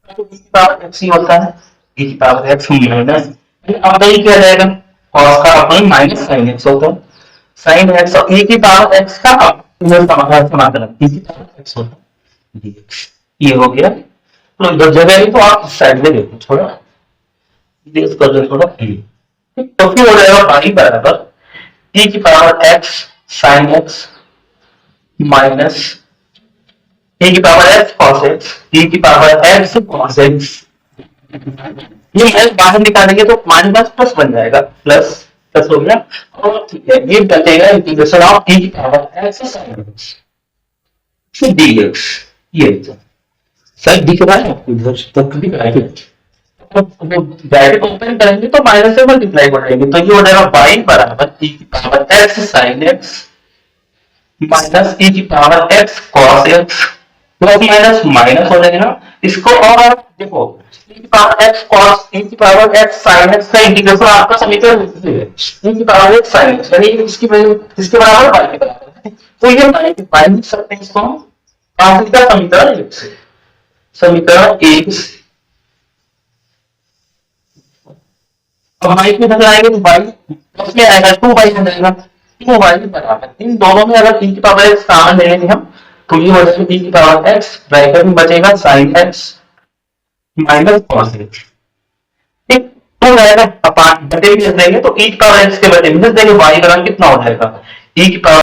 तो e की पावर x ही होता है, e की पावर x माइनस अब वही क्या जाएगा, cos का अपॉन माइनस साइन एक्स होता है, साइन एक्स और e की पावर x का इधर समाकलन e की पावर x होता है dx। ये हो गया। तो इधर जगह है तो आप इस साइड में देखो थोड़ा, dx कर दो थोड़ा ठीक, तो फिर हो जाएगा y बराबर e की power x sine x minus e की power x cos x, e की पावर x cos x। ये माइनस बाहर निकालेंगे तो माइनस प्लस बन जाएगा, प्लस प्लस हो गया। और ठीक है, ये बचेगा इंटीग्रेशन ऑफ e की पावर x sin x फिर dx। ये सर दिख रहा है आपको, इधर तक दिख रहा है। तो ब्रैकेट ओपन करेंगे तो माइनस से मल्टीप्लाई कर देंगे, तो ये हो जाएगा y बराबर e की power x sin x minus e की power x cos x, plus minus minus हो जाएगा ना इसको। और आप देखो e की पावर x cos e की पावर x sin x का इंटीग्रेशन आपका समीकरण e की पावर x sin x यानी इसकी वैल्यू इसके बराबर y के बराबर है, तो ये y लिख सकते हैं इसको हम का समीकरण एक से, समीकरण एक से। अब y को इधर लाएंगे तो y प्लस में आएगा 2y हो जाएगा, 2y बराबर इन दोनों में अगर e की पावर x कॉमन ले लेंगे हम तो ये हो जाएगा e की पावर x ब्रैकेट में बचेगा sin x minus cos x, ठीक। तो रहेगा अपान बटे भी देंगे तो e की पावर x के बटे में देंगे y बराबर कितना हो जाएगा e की पावर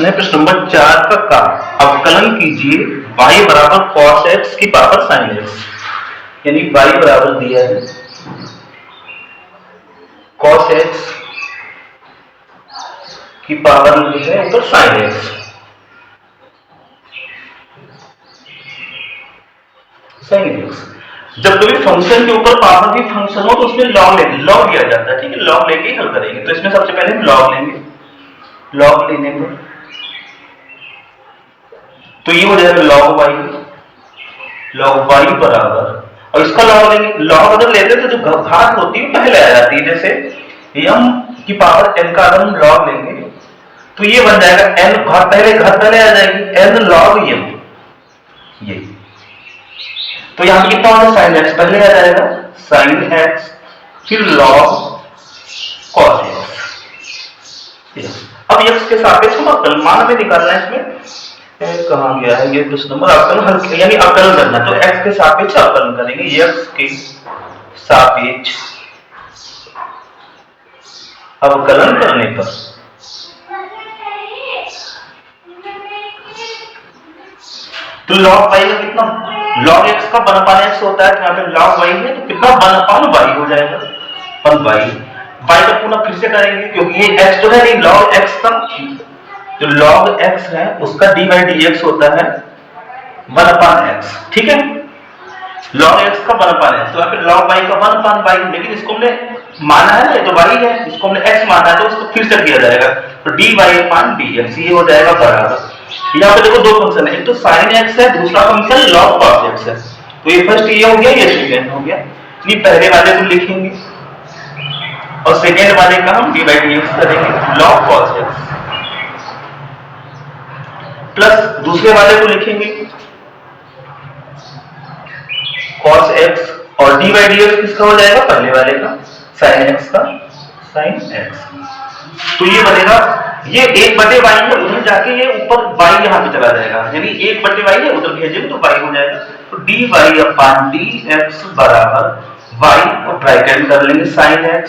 प्रश्न है, प्रश्न नंबर 4 का अवकलन कीजिए y बराबर cos x की पावर sin x, यानी y बराबर दिया है cos x की पावर है ऊपर sin x। sin x जब कभी फंक्शन के ऊपर पावर की फंक्शन हो तो उसमें लॉग लिया जाता है, ठीक है, लॉग लेके ही हल करेंगे। तो इसमें सबसे पहले हम लॉग लेंगे, लॉग लेने पर तो ये हो जाएगा log y बराबर, और इसका लॉग लेंगे, लॉग अगर लेते तो जो घात होती है पहले आ जाती है, जैसे m की पावर n का अगर हम लॉग लेंगे तो ये बन जाएगा n घात पहले आ जाएगी n log m, ये तो यहां पे कितना होगा sin x पहले आ जाएगा sin x फिर log cos x। अब x के सापेक्ष हम अवकलन मान में निकालना है, इसमें कहां गया है ये प्रश्न नंबर, अवकलन यानी अवकलन करना, तो x के सापेक्ष अवकलन करेंगे, x के सापेक्ष अवकलन करने पर तो log y का कितना, log x का 1/x होता है, तो यहाँ पे log y है तो कितना 1/y हो जाएगा, 1/y y का पूरा फिर से करेंगे क्योंकि ये x तो है नहीं, log x का जो log x है उसका d/dx होता है 1/x, ठीक है, log x का 1/x, तो यहाँ पे log y का 1/y, लेकिन इसको हमने माना है ना, ये तो y है, इसको हमने x माना है तो उसको फिर से किया जाएगा, तो dy/dx ये हो जाएगा बराबर, यहाँ पे देखो दो फंक्शन है, एक तो sin x है, दूसरा फंक्शन log cos x है, तो ये फर्स्ट ये हो गया, ये सेकंड हो गया, ये पहले वाले को लिखेंगे और सेकंड वाले का हम d/dx करेंगे log cos x, प्लस दूसरे वाले को लिखेंगे cos x और d/dx किसका हो जाएगा, पहले वाले का sin x का sin x, तो ये बनेगा, ये 1/y है, उधर जाके ये ऊपर y यहां पे चला जाएगा, यानी 1/y है उधर भेजेंगे तो y हो जाएगा, तो dy/dx बराबर y और ब्रैकेट कर लेंगे sin x,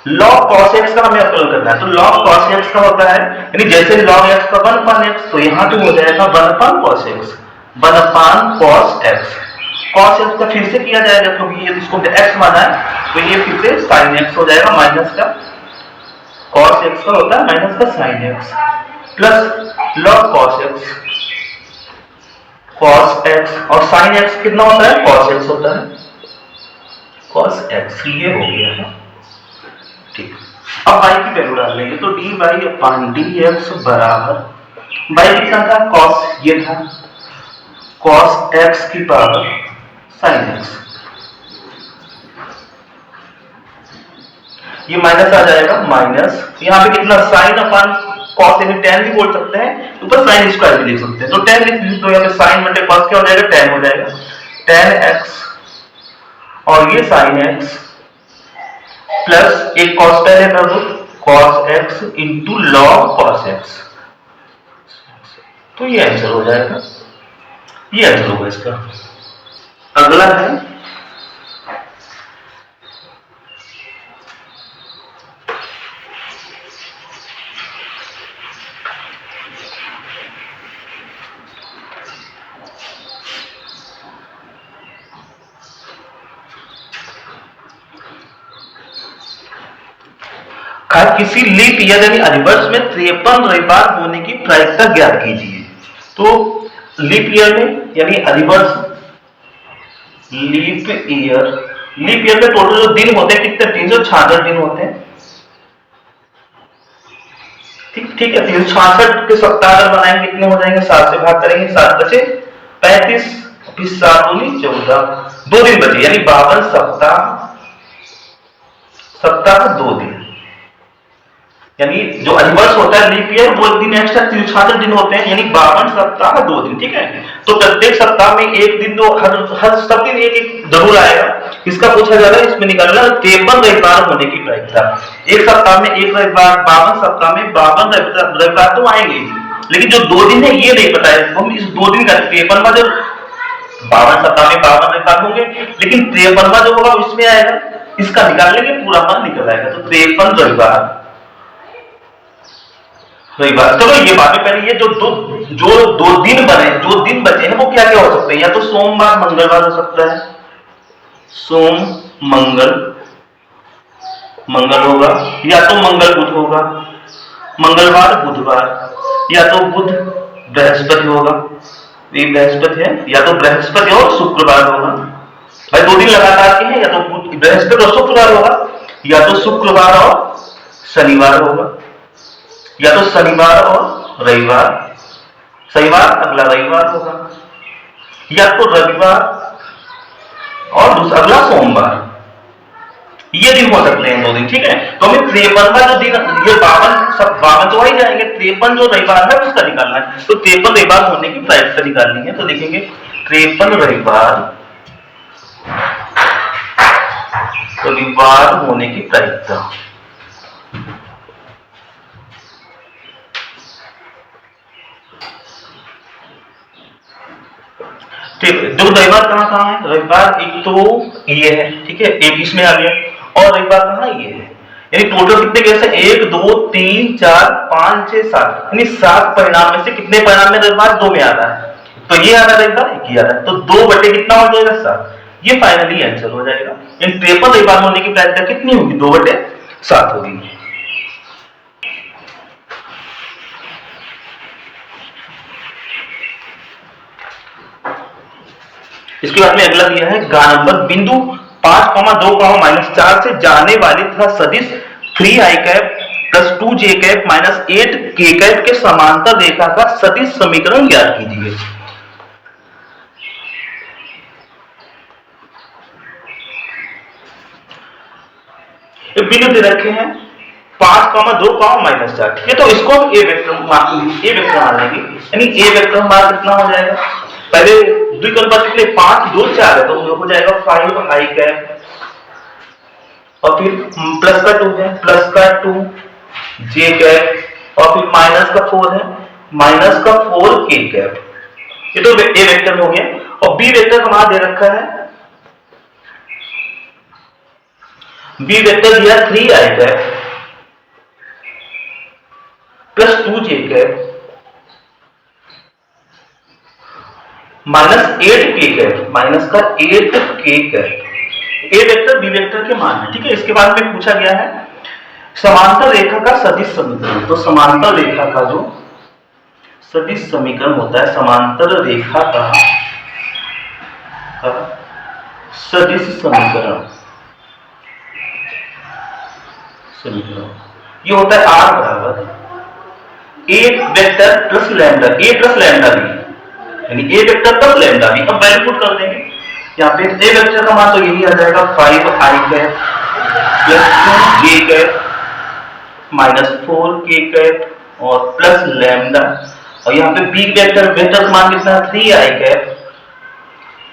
log cos x का हमें अवकलन करना है, तो log cos x का होता है, यानी जैसे log x का 1/x तो यहां पे हो जाएगा 1/cos x, 1/cos x, cos x का फिर से किया जाएगा क्योंकि ये इसको x माना है, तो ये फिर से sin x हो जाएगा, माइनस का cos x का होता है माइनस का sin x, plus log cos x और sin x कितना होता है, cos x होता है, cos x ये हो गया है, ठीक। अब y की वैल्यू डाल लेंगे, तो dy/dx बराबर y कितना था, cos ये था, cos x की पावर sin x, ये माइनस आ जाएगा, माइनस यहाँ पे कितना sin अपन cos यानी tan भी बोल सकते हैं, ऊपर sin स्क्वायर भी लिख सकते हैं, तो tan लिख लीजिए, तो यहाँ पे sin बटे cos क्या हो जाएगा, tan हो जाएगा, tan x और ये sin x प्लस एक cos पहले कर दो, cos x into log cos x, तो ये आंसर हो जाएगा, ये आंसर होगा इसका। अगला है किसी लीप ईयर यानी अधिवर्ष में 53 रविवार होने की प्रायिकता ज्ञात कीजिए। तो लीप ईयर में यानी अधिवर्ष, लीप ईयर में टोटल जो दिन होते हैं कितने, 366 दिन होते हैं, ठीक है, 366 के सप्ताह अगर बनाएंगे कितने हो जाएंगे, 7 से भाग करेंगे, 7 बचे 35, फिर 7 दूनी 14, 2 दिन बचे, यानी 52 सप्ताह 2 दिन, यानी जो अधिवर्ष होता है लीप ईयर वो दिन एक्स्ट्रा 366 दिन होते हैं, यानी 52 सप्ताह 2 दिन, ठीक है। तो प्रत्येक सप्ताह में एक दिन तो हर सब दिन एक जरूर आएगा, इसका पूछा जा रहा है, इसमें निकालना 53 रविवार होने की प्रायिकता, एक सप्ताह में एक रविवार, 52 सप्ताह में 52 रविवार तो आएंगे, लेकिन जो 2 दिन है ये नहीं पता है, हम इस 2 दिन का 53वां जो 52 सप्ताह में 52 रविवार होंगे, लेकिन 53वां जो होगा उसमें आएगा, इसका निकाल लेंगे पूरा मान निकल आएगा, तो 53 रविवार रविवार। चलो ये बात है, पहले ये जो दो दिन बने, जो दिन बचे हैं वो क्या क्या हो सकते हैं? या तो सोमवार मंगलवार हो सकता है, सोम मंगल मंगल होगा, या तो मंगल बुध होगा, मंगलवार बुधवार, या तो बुध बृहस्पति होगा, ये बृहस्पति है, या तो बृहस्पति और शुक्रवार होगा। भाई 2 दिन लगातार के हैं, या तो बुध बृहस्पति और शुक्रवार होगा, या तो शुक्रवार और शनिवार होगा, या तो शनिवार और रविवार, शनिवार अगला रविवार होगा, या तो रविवार और अगला सोमवार। ये दिन हो सकते हैं 2 दिन, ठीक है। तो हमें 53वां जो दिन, ये 52 तो आ ही जाएंगे, 53 जो रविवार है उसका निकालना है। तो 53 रविवार होने की प्रायिकता निकालनी है। तो देखेंगे 53 रविवार होने की प्रायिकता। ठीक है, जो रविवार कहाँ है? रविवार एक तो ये है, ठीक है, एक इसमें आ गया, और रविवार कहाँ ये है। यानी टोटल कितने कैसे? 1 2 3 4 5 6 7, यानी 7 परिणाम में से कितने परिणाम में रविवार? 2 में आ रहा है। तो ये आ रहा है रविवार, एक ही आ रहा है, तो 2 बटे कितना हो जाएगा? 7। ये फाइनली आंसर हो जाएगा। इन 53 रविवार होने की प्रायिकता कितनी होगी? 2 बटे 7 होगी। इसके बाद में अगला दिया है गा नंबर, बिंदु 5,2,-4 से जाने वाली तथा सदिश 3i cap plus 2j cap minus 8k cap के समांतर रेखा का सदिश समीकरण ज्ञात कीजिए। बिंदु दे रखे हैं 5,2,-4, ठीक है। तो इसको हम ए वेक्टर मान लेंगे, यानी ए वेक्टर मान कितना हो जाएगा? पहले द्विकल्पक के लिए 5 2 4 है, तो हो जाएगा 5i कैप, और फिर प्लस का 2 है, प्लस का 2j कैप, और फिर माइनस का 4 है, माइनस का 4k कैप। ये तो ए वेक्टर हो गया। और बी वेक्टर हमारा दे रखा है, बी वेक्टर दिया 3i cap plus 2j cap minus 8k cap, minus का 8k कैप। ए वेक्टर बी वेक्टर के मान है, ठीक है। इसके बाद में पूछा गया है समांतर रेखा का सदिश समीकरण। तो समांतर रेखा का जो सदिश समीकरण होता है, समांतर रेखा का सदिश समीकरण, ये होता है r बराबर ए वेक्टर प्लस लैम्डा, ए प्लस लैम्डा बी, यानी ए वेक्टर प्लस लैम्डा बी। अब वैल्यू पुट कर देंगे यहाँ पे। ए वेक्टर का मान तो यही आ जाएगा 5i cap plus 2j cap minus 4k cap और प्लस लैम्डा, और यहाँ पे बी वेक्टर का मान कितना है? 3i cap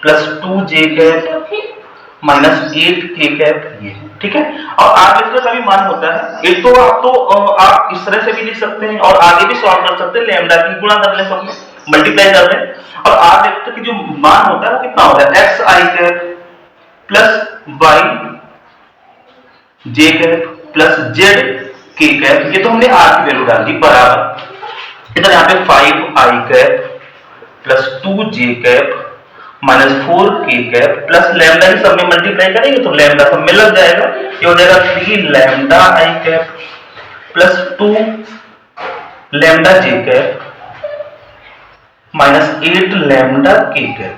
plus 2j cap minus 8k cap, ये ठीक है। और आर वेक्टर का भी मान होता है, एक तो आप इस तरह से भी लिख सकते हैं और आगे भी सॉल्व कर सकते हैं, लैम्डा की गुणा कर ले, सब में मल्टीप्लाई कर ले। और आर वेक्टर की जो मान होता है वो कितना होता है? xi cap plus y j cap plus z k cap. ये तो हमने r की वैल्यू डाल दी बराबर, इधर यहाँ पे 5i cap plus 2j cap minus 4k cap plus lambda ही सब में मल्टीप्लाई करेंगे तो लैम्डा सब में लग जाएगा। ये हो जाएगा 3 lambda i cap plus 2 lambda j cap minus 8 lambda k cap,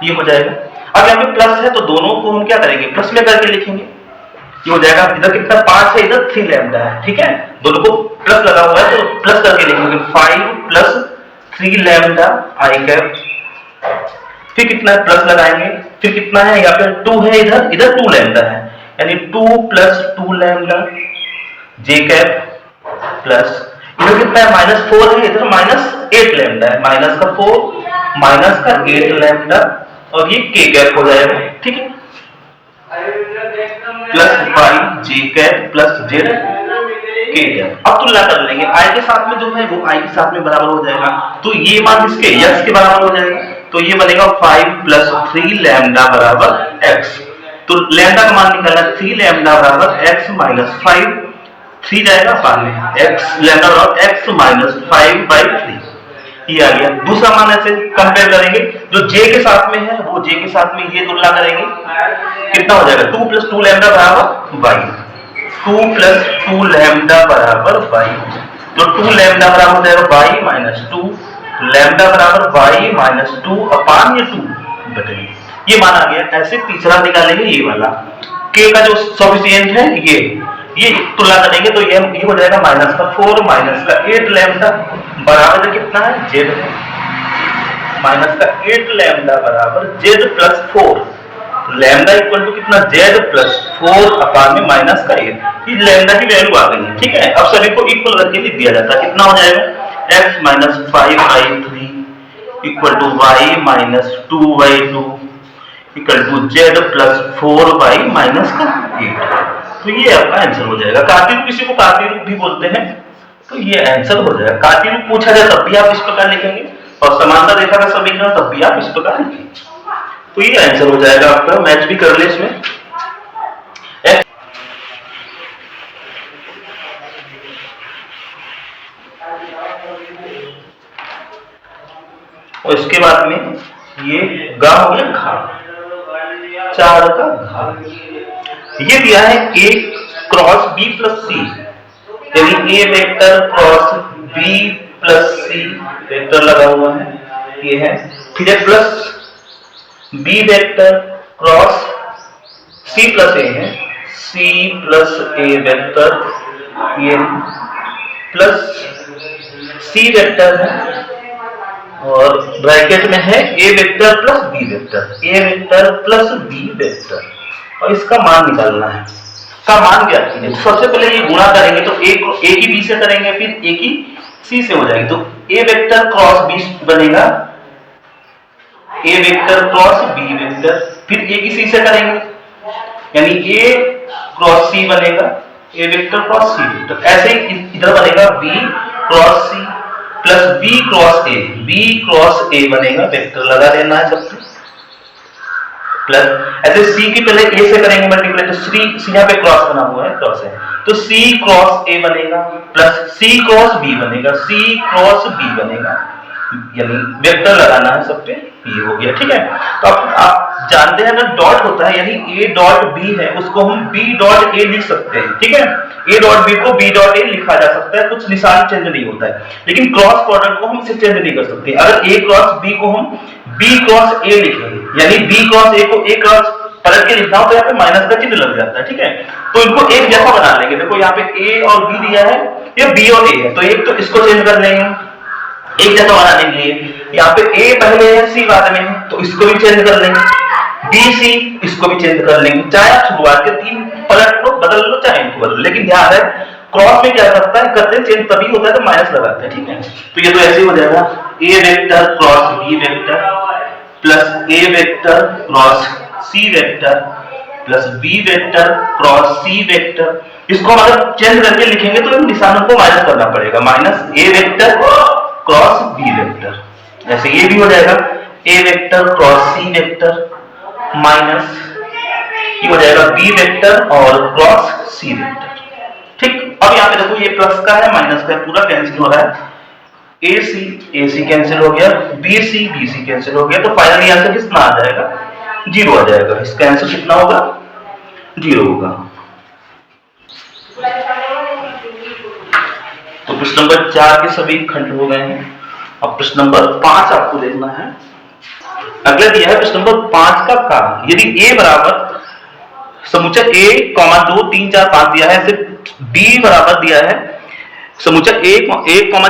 ये हो जाएगा। अब यहाँ पे प्लस है तो दोनों को हम क्या करेंगे? प्लस में करके लिखेंगे। ये हो जाएगा, इधर कितना 5 है, इधर 3 लैम्डा है, ठीक है। दोनों को प्लस लगा हुआ है तो प्लस करके लिखेंगे 5 प्लस 3 लैम्डा i कैप, फिर कितना है? प्लस लगाएंगे, फिर कितना है? यहाँ पे 2 है, इधर 2 लैम्डा है, यानी 2 plus 2 lambda j cap plus इधर कितना है? माइनस 4 है, इधर माइनस 8 लैम्डा है, माइनस का 4 माइनस का 8 लैम्डा, और ये k कैप हो जाएगा, ठीक है। Plus y j cap plus z k cap. अब तुलना कर लेंगे, i के साथ में जो है वो i के साथ में बराबर हो जाएगा, तो ये मान इसके x के बराबर हो जाएगा, तो ये बनेगा 5 प्लस 3 लैम्डा बराबर x। तो लैम्डा का मान निकालना 3 लैम्डा बराबर x माइनस 5, 3 जाएगा बाद में एक्स लैम्डा बराबर एक्स माइनस 5/3 ये आ गया। दूसरा मान ऐसे कंपेयर करेंगे, जो जे के साथ में है वो जे के साथ में ये तुलना करेंगे, कितना हो जाएगा 2 + 2 लैम्डा बराबर y, 2 + 2 लैम्डा बराबर y, तो 2 लैम्डा बराबर हो जाएगा y माइनस 2 लैम्डा बराबर y माइनस 2 अपान ये 2 बटे ये मान आ गया। ऐसे तीसरा निकालेंगे ये वाला k का जो सफिशिएंट है ये तुलना करेंगे तो ये हो जाएगा -4 - 8 लैम्डा बराबर कितना है z है, -8 लैम्डा बराबर z + 4 लैम्डा इक्वल टू कितना z + 4 अपान में -8 ये लैम्डा की वैल्यू आ गई है। ठीक है, अब सभी को इक्वल करके लिख दिया जाता है, कितना हो जाएगा x - 5/3 equal to y - 2/2 equal to z + 4y - 8। तो ये आपका आंसर हो जाएगा। कार्तीय रूप किसी को कार्तीय रूप भी बोलते हैं, तो ये आंसर हो जाएगा। कार्तीय रूप पूछा जाए तब भी आप इस प्रकार लिखेंगे और समानता रेखा का समीकरण तब भी आप इस प्रकार लिखेंगे, तो ये आंसर हो जाएगा आपका। मैच भी कर ले इसमें। और इसके बाद में ये गा हो गया घा, 4 का घा। ये दिया है a क्रॉस b + c, यानी a vector cross b + c vector लगा हुआ है, ये है। फिर है plus b vector cross c + a है, c + a वेक्टर ये प्लस c वेक्टर है और ब्रैकेट में है a vector plus b vector, a vector plus b vector, और इसका मान निकालना है। का मान क्या है, सबसे पहले ये गुणा करेंगे तो a की b से करेंगे, फिर a की c से हो जाएगी, तो a वेक्टर क्रॉस b बनेगा, a vector cross b vector, फिर a की c से करेंगे यानी a क्रॉस c बनेगा, a vector cross c vector. ऐसे ही इधर बनेगा b cross c plus b cross a, b cross a बनेगा, वेक्टर लगा देना है सबसे, प्लस ऐसे c की पहले a से करेंगे मल्टीप्लाई, तो c यहाँ पे क्रॉस बना हुआ है, क्रॉस है, तो c क्रॉस a बनेगा प्लस c क्रॉस b बनेगा, c क्रॉस b बनेगा, यानी वेक्टर लगाना है सब पे, ये हो गया। ठीक है, तो आप जानते हैं अगर डॉट होता है यानी a डॉट b है उसको हम b डॉट a लिख सकते हैं। ठीक है, a डॉट b को b डॉट a लिखा जा सकता है, कुछ निशान चेंज नहीं होता है, लेकिन क्रॉस प्रोडक्ट को हम इसे चेंज नहीं कर सकते। अगर a क्रॉस b को हम b क्रॉस a लिखेंगे यानी b क्रॉस a को a क्रॉस पलट के लिखना हो तो यहाँ पे माइनस का चिन्ह लग जाता है। ठीक है, तो इनको एक जैसा बना लेंगे। देखो यहाँ पे a और b दिया है, ये b और a है, तो एक तो इसको चेंज कर लेंगे एक जैसा बनाने के लिए। यहाँ पे a पहले है c बाद में है, तो इसको भी चेंज कर लेंगे, b c इसको भी चेंज कर लेंगे। चाहे आप शुरुआत के 3 पलट लो बदल लो, चाहे इनको बदल लो, लेकिन ध्यान है क्रॉस में क्या करता है, करते चेंज तभी होता है तो माइनस लगाते हैं। ठीक है, तो ये तो ऐसे ही हो जाएगा a vector cross b vector plus a vector cross c vector plus b vector cross c vector. इसको अगर चेंज करके लिखेंगे तो इन निशानों को माइनस करना पड़ेगा, minus a vector cross b vector, ऐसे ये भी हो जाएगा a vector cross c vector minus ये हो जाएगा b वेक्टर और क्रॉस c वेक्टर। ठीक, अब यहाँ पे देखो ये प्लस का है माइनस का है, पूरा कैंसिल हो रहा है, AC कैंसिल हो गया, BC कैंसिल हो गया, तो फाइनली आंसर कितना आ जाएगा 0 आ जाएगा। इसका आंसर कितना होगा 0 होगा। तो प्रश्न नंबर 4 के सभी खंड हो गए हैं। अब प्रश्न नंबर 5 आपको देखना है। अगला दिया है प्रश्न नंबर 5 का कारण, यदि a बराबर समुच्चय a, 2, 3, 4, 5 दिया है, सिर्फ b बराबर दिया है समुच्चय 1,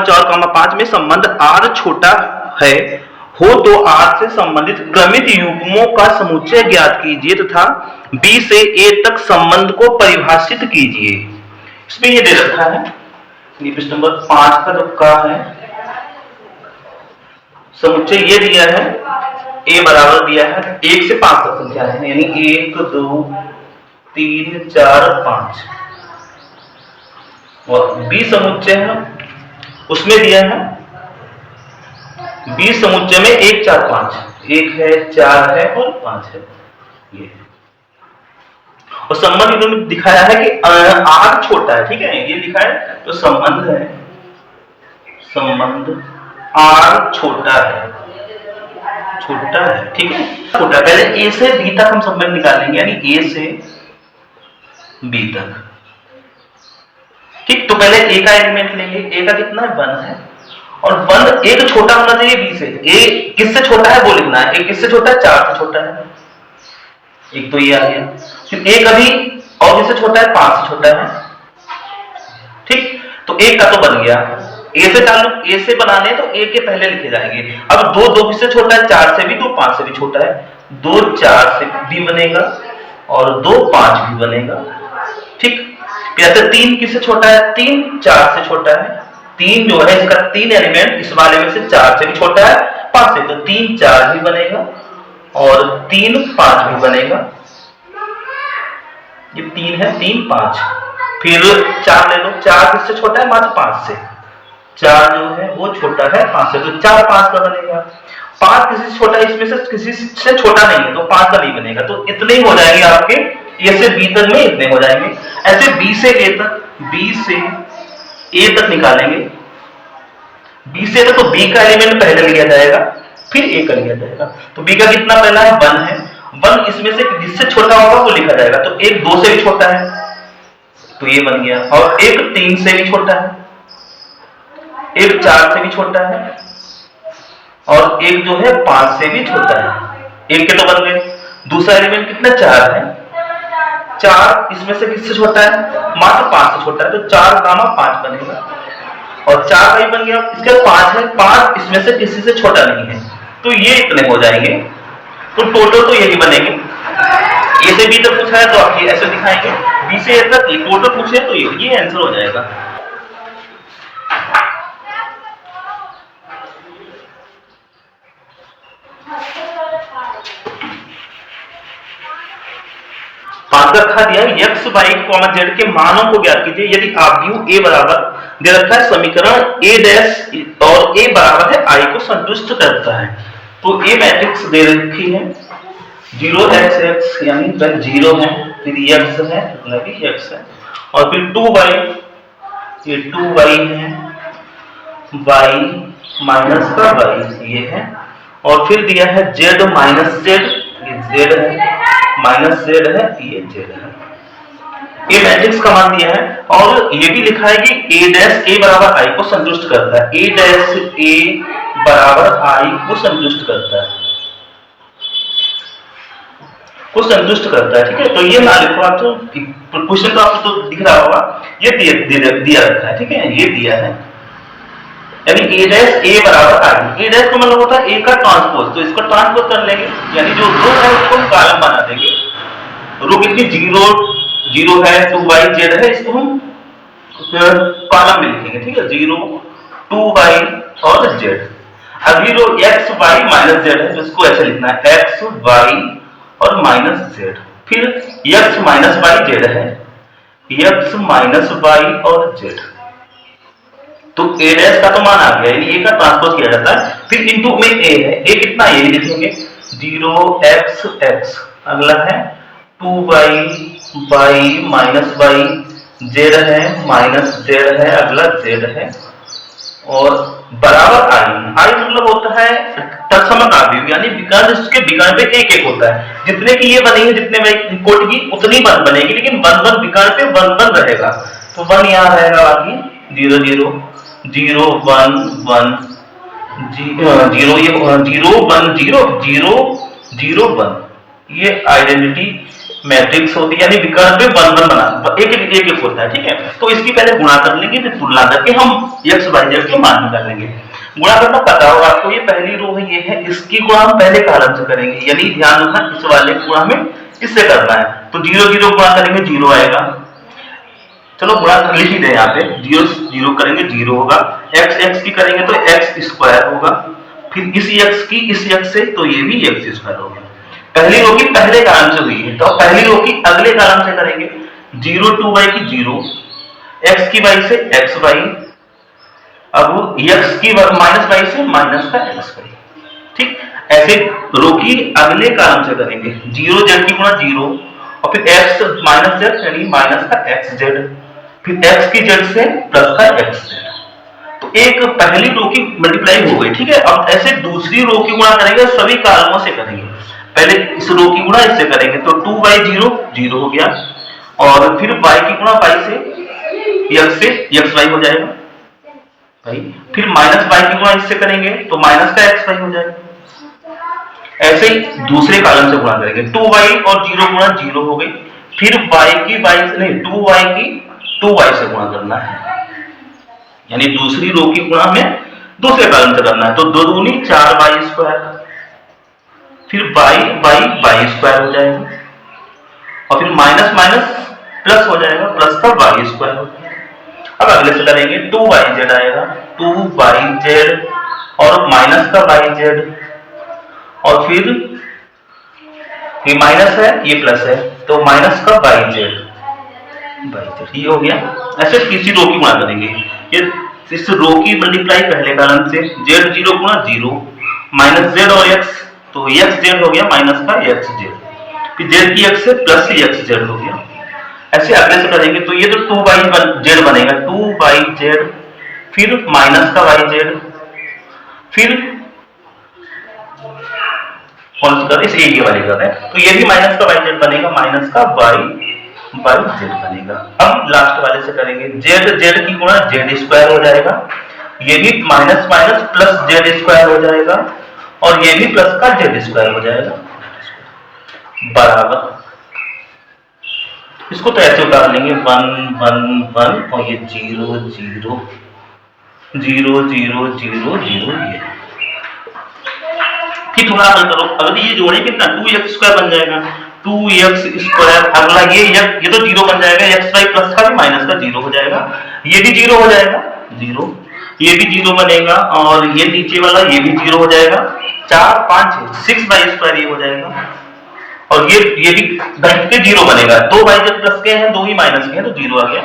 4, 5 में संबंध r छोटा है हो तो r से संबंधित क्रमित युग्मों का समुच्चय ज्ञात कीजिए तथा b से a तक संबंध को परिभाषित कीजिए। इसमें ये दे रखा है, ये प्रश्न नंबर 5 का जो का है समुच्चय ये दिया है, a बराबर दिया है 1 से 5 तक संख्या है, यानी 1, 2, 3, 4, 5 और b समुच्चय है उसमें दिया है, b समुच्चय में 1, 4, 5, 1 है, 4 है और 5 है, ये और संबंध इन्होंने दिखाया है कि आर छोटा है, ठीक है, ये लिखा है तो संबंध है, संबंध आर छोटा है, छोटा है, ठीक है, छोटा। पहले ए से बी तक हम संबंध निकालेंगे, यानी ए से बी तक, ठीक। तो पहले ए का एलिमेंट लेंगे, ए का कितना है 1 है, और 1 एक छोटा होना चाहिए बी से। ए किससे छोटा है वो लिखना है, ए किससे छोटा है 4 से छोटा है, एक तो ये आ गया। फिर ए कभी और किससे छोटा है 5 से छोटा है, ठीक। तो एक का तो बन गया, ए से चालू, ए से बनाने तो ए के पहले लिखे जाएंगे। अब 2 किससे छोटा है 4 से भी, 2 5 से भी छोटा है, 2 4 से भी बनेगा और 2 5 भी बनेगा, ठीक। ऐसे 3 किससे छोटा है, 3 4 से छोटा है, 3 जो है इसका 3 एलिमेंट इस वाले में से 4 से भी छोटा है 5 से, तो 3 4 भी बनेगा और 3 5 भी बनेगा, ये 3 है 3 5। फिर 4 ले लो, 4 किससे छोटा है मात्र 5 से, 4 जो है वो छोटा है 5 से, तो 4 5 का बनेगा। 5 किसी से छोटा है, इसमें से किसी से छोटा नहीं है तो 5 का नहीं बनेगा, तो इतने ही हो जाएंगे आपके ए से बी तक में, इतने हो जाएंगे। ऐसे बी से ए तक, बी से ए तक निकालेंगे, बी से तक तो बी का एलिमेंट पहले लिया जाएगा फिर ए का लिया जाएगा। तो बी का कितना पहला है 1 है, 1 इसमें से जिससे छोटा होगा वो लिखा जाएगा, तो एक 2 से भी छोटा है तो ये बन गया, और एक 3 से भी छोटा है, एक 4 से भी छोटा है, और एक जो है 5 से भी छोटा है, एक के तो बन गए। दूसरा एलिमेंट कितना 4 है, 4 इसमें से किससे छोटा है मात्र 5 से छोटा है, तो 4 गामा 5 बनेगा, और 4 का ही बन गया। इसके 5 है, 5 इसमें से किसी से छोटा नहीं है, तो ये इतने हो जाएंगे। तो टोटल तो यही बनेंगे। ए से बी तक पूछा है तो आप ये ऐसे दिखाएंगे, बी से ए तक टोटल पूछे तो ये आंसर हो जाएगा। पांच रखा दिया है x y z के मानों को ज्ञात कीजिए यदि आव्यूह a बराबर दे रखा है समीकरण a डैश और a बराबर है i को संतुष्ट करता है। तो a मैट्रिक्स दे रखी है 0x यानी 0 है, फिर x है मतलब x है, और फिर 2y, ये 2y है, y माइनस का y ये है, और फिर दिया है z माइनस z, ये z है, माइनस z है, ये z है। ये मैट्रिक्स का मान दिया है, और ये भी लिखा है कि a डैश a बराबर i को संतुष्ट करता है, a डैश a बराबर i को संतुष्ट करता है, को संतुष्ट करता है, ठीक है। तो ये ना लिखो आप, तो क्वेश्चन तो आपको तो दिख रहा होगा, ये दिया रखा है, ठीक है, ये दिया है, यानी a डैश a बराबर i, a डैश का मतलब होता है a का ट्रांसपोज, तो इसको ट्रांसपोज कर लेंगे, यानी जो रो है उसको कॉलम बना देंगे। रो कितनी 0 0 है, 2y z है, इसको हम कॉलम में लिखेंगे, ठीक है, 0 2y और z। अभी रो x y माइनस z है, इसको ऐसे लिखना है x y और माइनस z, फिर x माइनस y z है, x माइनस y और z। तो a डैश का तो मान आ गया, यानी a का ट्रांसपोज किया जाता है, फिर इनटू में a है, a कितना है लिखेंगे 0x x, अगला है 2y y minus y, z है माइनस z है, अगला z है, और बराबर i मतलब होता है तत्समक आव्यूह, यानी विकर्ण, इसके विकर्ण पे एक एक होता है, जितने की ये बनेंगे, जितने कोट की उतनी बनेगी, लेकिन 1 1 विकर्ण पे 1 1 रहेगा, तो 1 यहाँ रहेगा, बाकी 0 0 0 1 1 0 ये 0 1 0 0 0 1, ये आइडेंटिटी मैट्रिक्स होती है, यानी विकर्ण पे 1 1 बना एक एक होता है, ठीक है। तो इसकी पहले गुणा कर लेंगे, फिर तुलना करके हम x y z के मान निकाल लेंगे। गुणा करना पता होगा आपको, ये पहली रो है, ये है, इसकी गुणा हम पहले कॉलम से करेंगे, यानी ध्यान रखना इस वाले गुणा में इससे करना है, तो 0 0 गुणा करेंगे 0 आएगा, चलो गुणा लिख ही दें यहाँ पे, 0 0 करेंगे 0 होगा, x x की करेंगे तो x स्क्वायर होगा, फिर इसी x की इस x से, तो ये भी x स्क्वायर होगा। पहली रो की पहले कॉलम से हुई है, तो पहली रो की अगले कॉलम से करेंगे, 0 2y की 0, x की y से xy, अब x की माइनस y से माइनस का xy, ठीक। ऐसे रो की अगले कॉलम से करेंगे, 0 z की गुणा 0 और फिर x माइनस जेड यानी माइनस का एक्स जेड, फिर x की जेड से प्लस का एक्स जेड। तो एक पहली रो की मल्टीप्लाई हो गई, ठीक है। अब ऐसे दूसरी रो की गुणा करेंगे, सभी कालमों से करेंगे। पहले इस रो की गुणा इससे करेंगे तो 2y0 0 हो गया, और फिर y की गुणा y से xy हो जाएगा भाई, फिर माइनस y की गुणा इससे करेंगे तो माइनस का xy हो जाएगा। ऐसे ही दूसरे कॉलम से गुणा करेंगे, 2y और 0 गुणा 0 हो गई, फिर y की y से नहीं 2y की 2y से गुणा करना है, यानी दूसरी रो की गुणा हमें दूसरे कॉलम से करना है। तो 2 दूनी 4y स्क्वायर, फिर y स्क्वायर हो जाएगा, और फिर माइनस माइनस प्लस हो जाएगा, प्लस का y स्क्वायर हो जाएगा। अब अगले से करेंगे 2yz आएगा, 2yz और माइनस का yz, और फिर ये माइनस है ये प्लस है तो माइनस का yz, ये हो गया। ऐसे किसी रो की गुणा करेंगे, ये इस रो की मल्टीप्लाई पहले कॉलम से, z0 गुणा 0 माइनस z और x, तो xz हो गया माइनस का xz, फिर z की x से प्लस xz हो गया। ऐसे अगले से करेंगे तो ये तो 2yz बनेगा, 2yz, फिर माइनस का yz, फिर कौन सी कर इस एरिया वाले कर रहे हैं तो ये भी माइनस का yz बनेगा, माइनस का yz बनेगा। अब लास्ट वाले से करेंगे, z की गुणा z स्क्वायर हो जाएगा, ये भी minus minus plus z square हो जाएगा, और ये भी प्लस का z स्क्वायर हो जाएगा, बराबर। इसको तो ऐसे उतार लेंगे 1 1 1 और ये 0 0 0 0 0 0 ये। फिर थोड़ा हल करो, अगर ये जोड़े कितना 2x स्क्वायर बन जाएगा, 2x स्क्वायर, अगला ये तो 0 बन जाएगा, xy प्लस का भी माइनस का 0 हो जाएगा, ये भी 0 हो जाएगा 0, ये भी 0 बनेगा, और ये नीचे वाला ये भी 0 हो जाएगा, 4 5 6y स्क्वायर ये हो जाएगा, और ये भी घट के 0 बनेगा, 2y जब प्लस के हैं 2 ही माइनस के हैं तो 0 आ गया।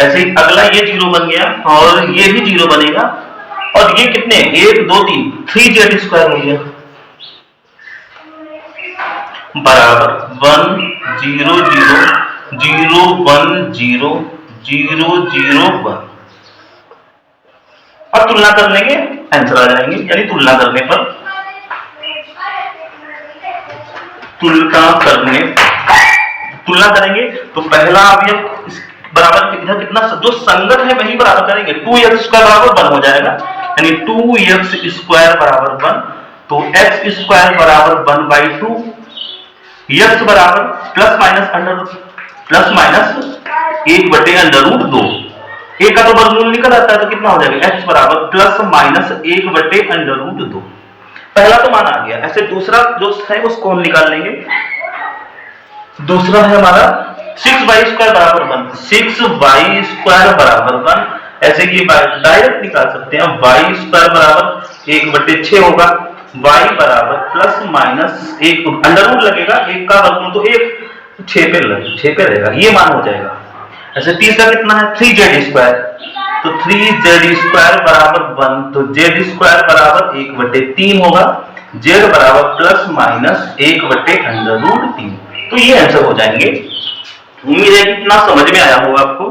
ऐसे ही अगला ये 0 बन गया, और ये भी 0 बनेगा, और ये कितने 1 2 3 3z स्क्वायर हो गया, बराबर 1 0 0 0 1 0 0 0 1। अब तुलना कर लेंगे, आंसर आ जाएंगे, यानी तुलना करने पर तुलना करेंगे तो पहला अवयव बराबर इधर कितना जो संगत है वही बराबर करेंगे, 2x स्क्वायर बराबर 1 हो जाएगा, यानी 2x स्क्वायर बराबर 1, तो x स्क्वायर बराबर 1/2, x बराबर प्लस माइनस प्लस माइनस 1/√2, एक का तो वर्गमूल निकल आता है तो कितना हो जाएगा, x बराबर प्लस माइनस 1/√2। पहला तो मान आ गया। ऐसे दूसरा जो है उसको हम निकाल लेंगे, दूसरा है हमारा 6y स्क्वायर बराबर 1, 6y स्क्वायर बराबर 1, ऐसे कि डायरेक्ट निकाल सकते हैं, y स्क्वायर बराबर 1/6 होगा, y बराबर प्लस माइनस 1 अंडर लगेगा, 1 का वर्गमूल तो 1 6 पे रहेगा, ये मान हो जाएगा। ऐसे तीसरा कितना है 3z स्क्वायर, तो 3z स्क्वायर बराबर 1, तो z स्क्वायर बराबर 1/3 होगा, z बराबर प्लस माइनस 1/√3। तो ये आंसर हो जाएंगे। उम्मीद है कि इतना समझ में आया होगा आपको।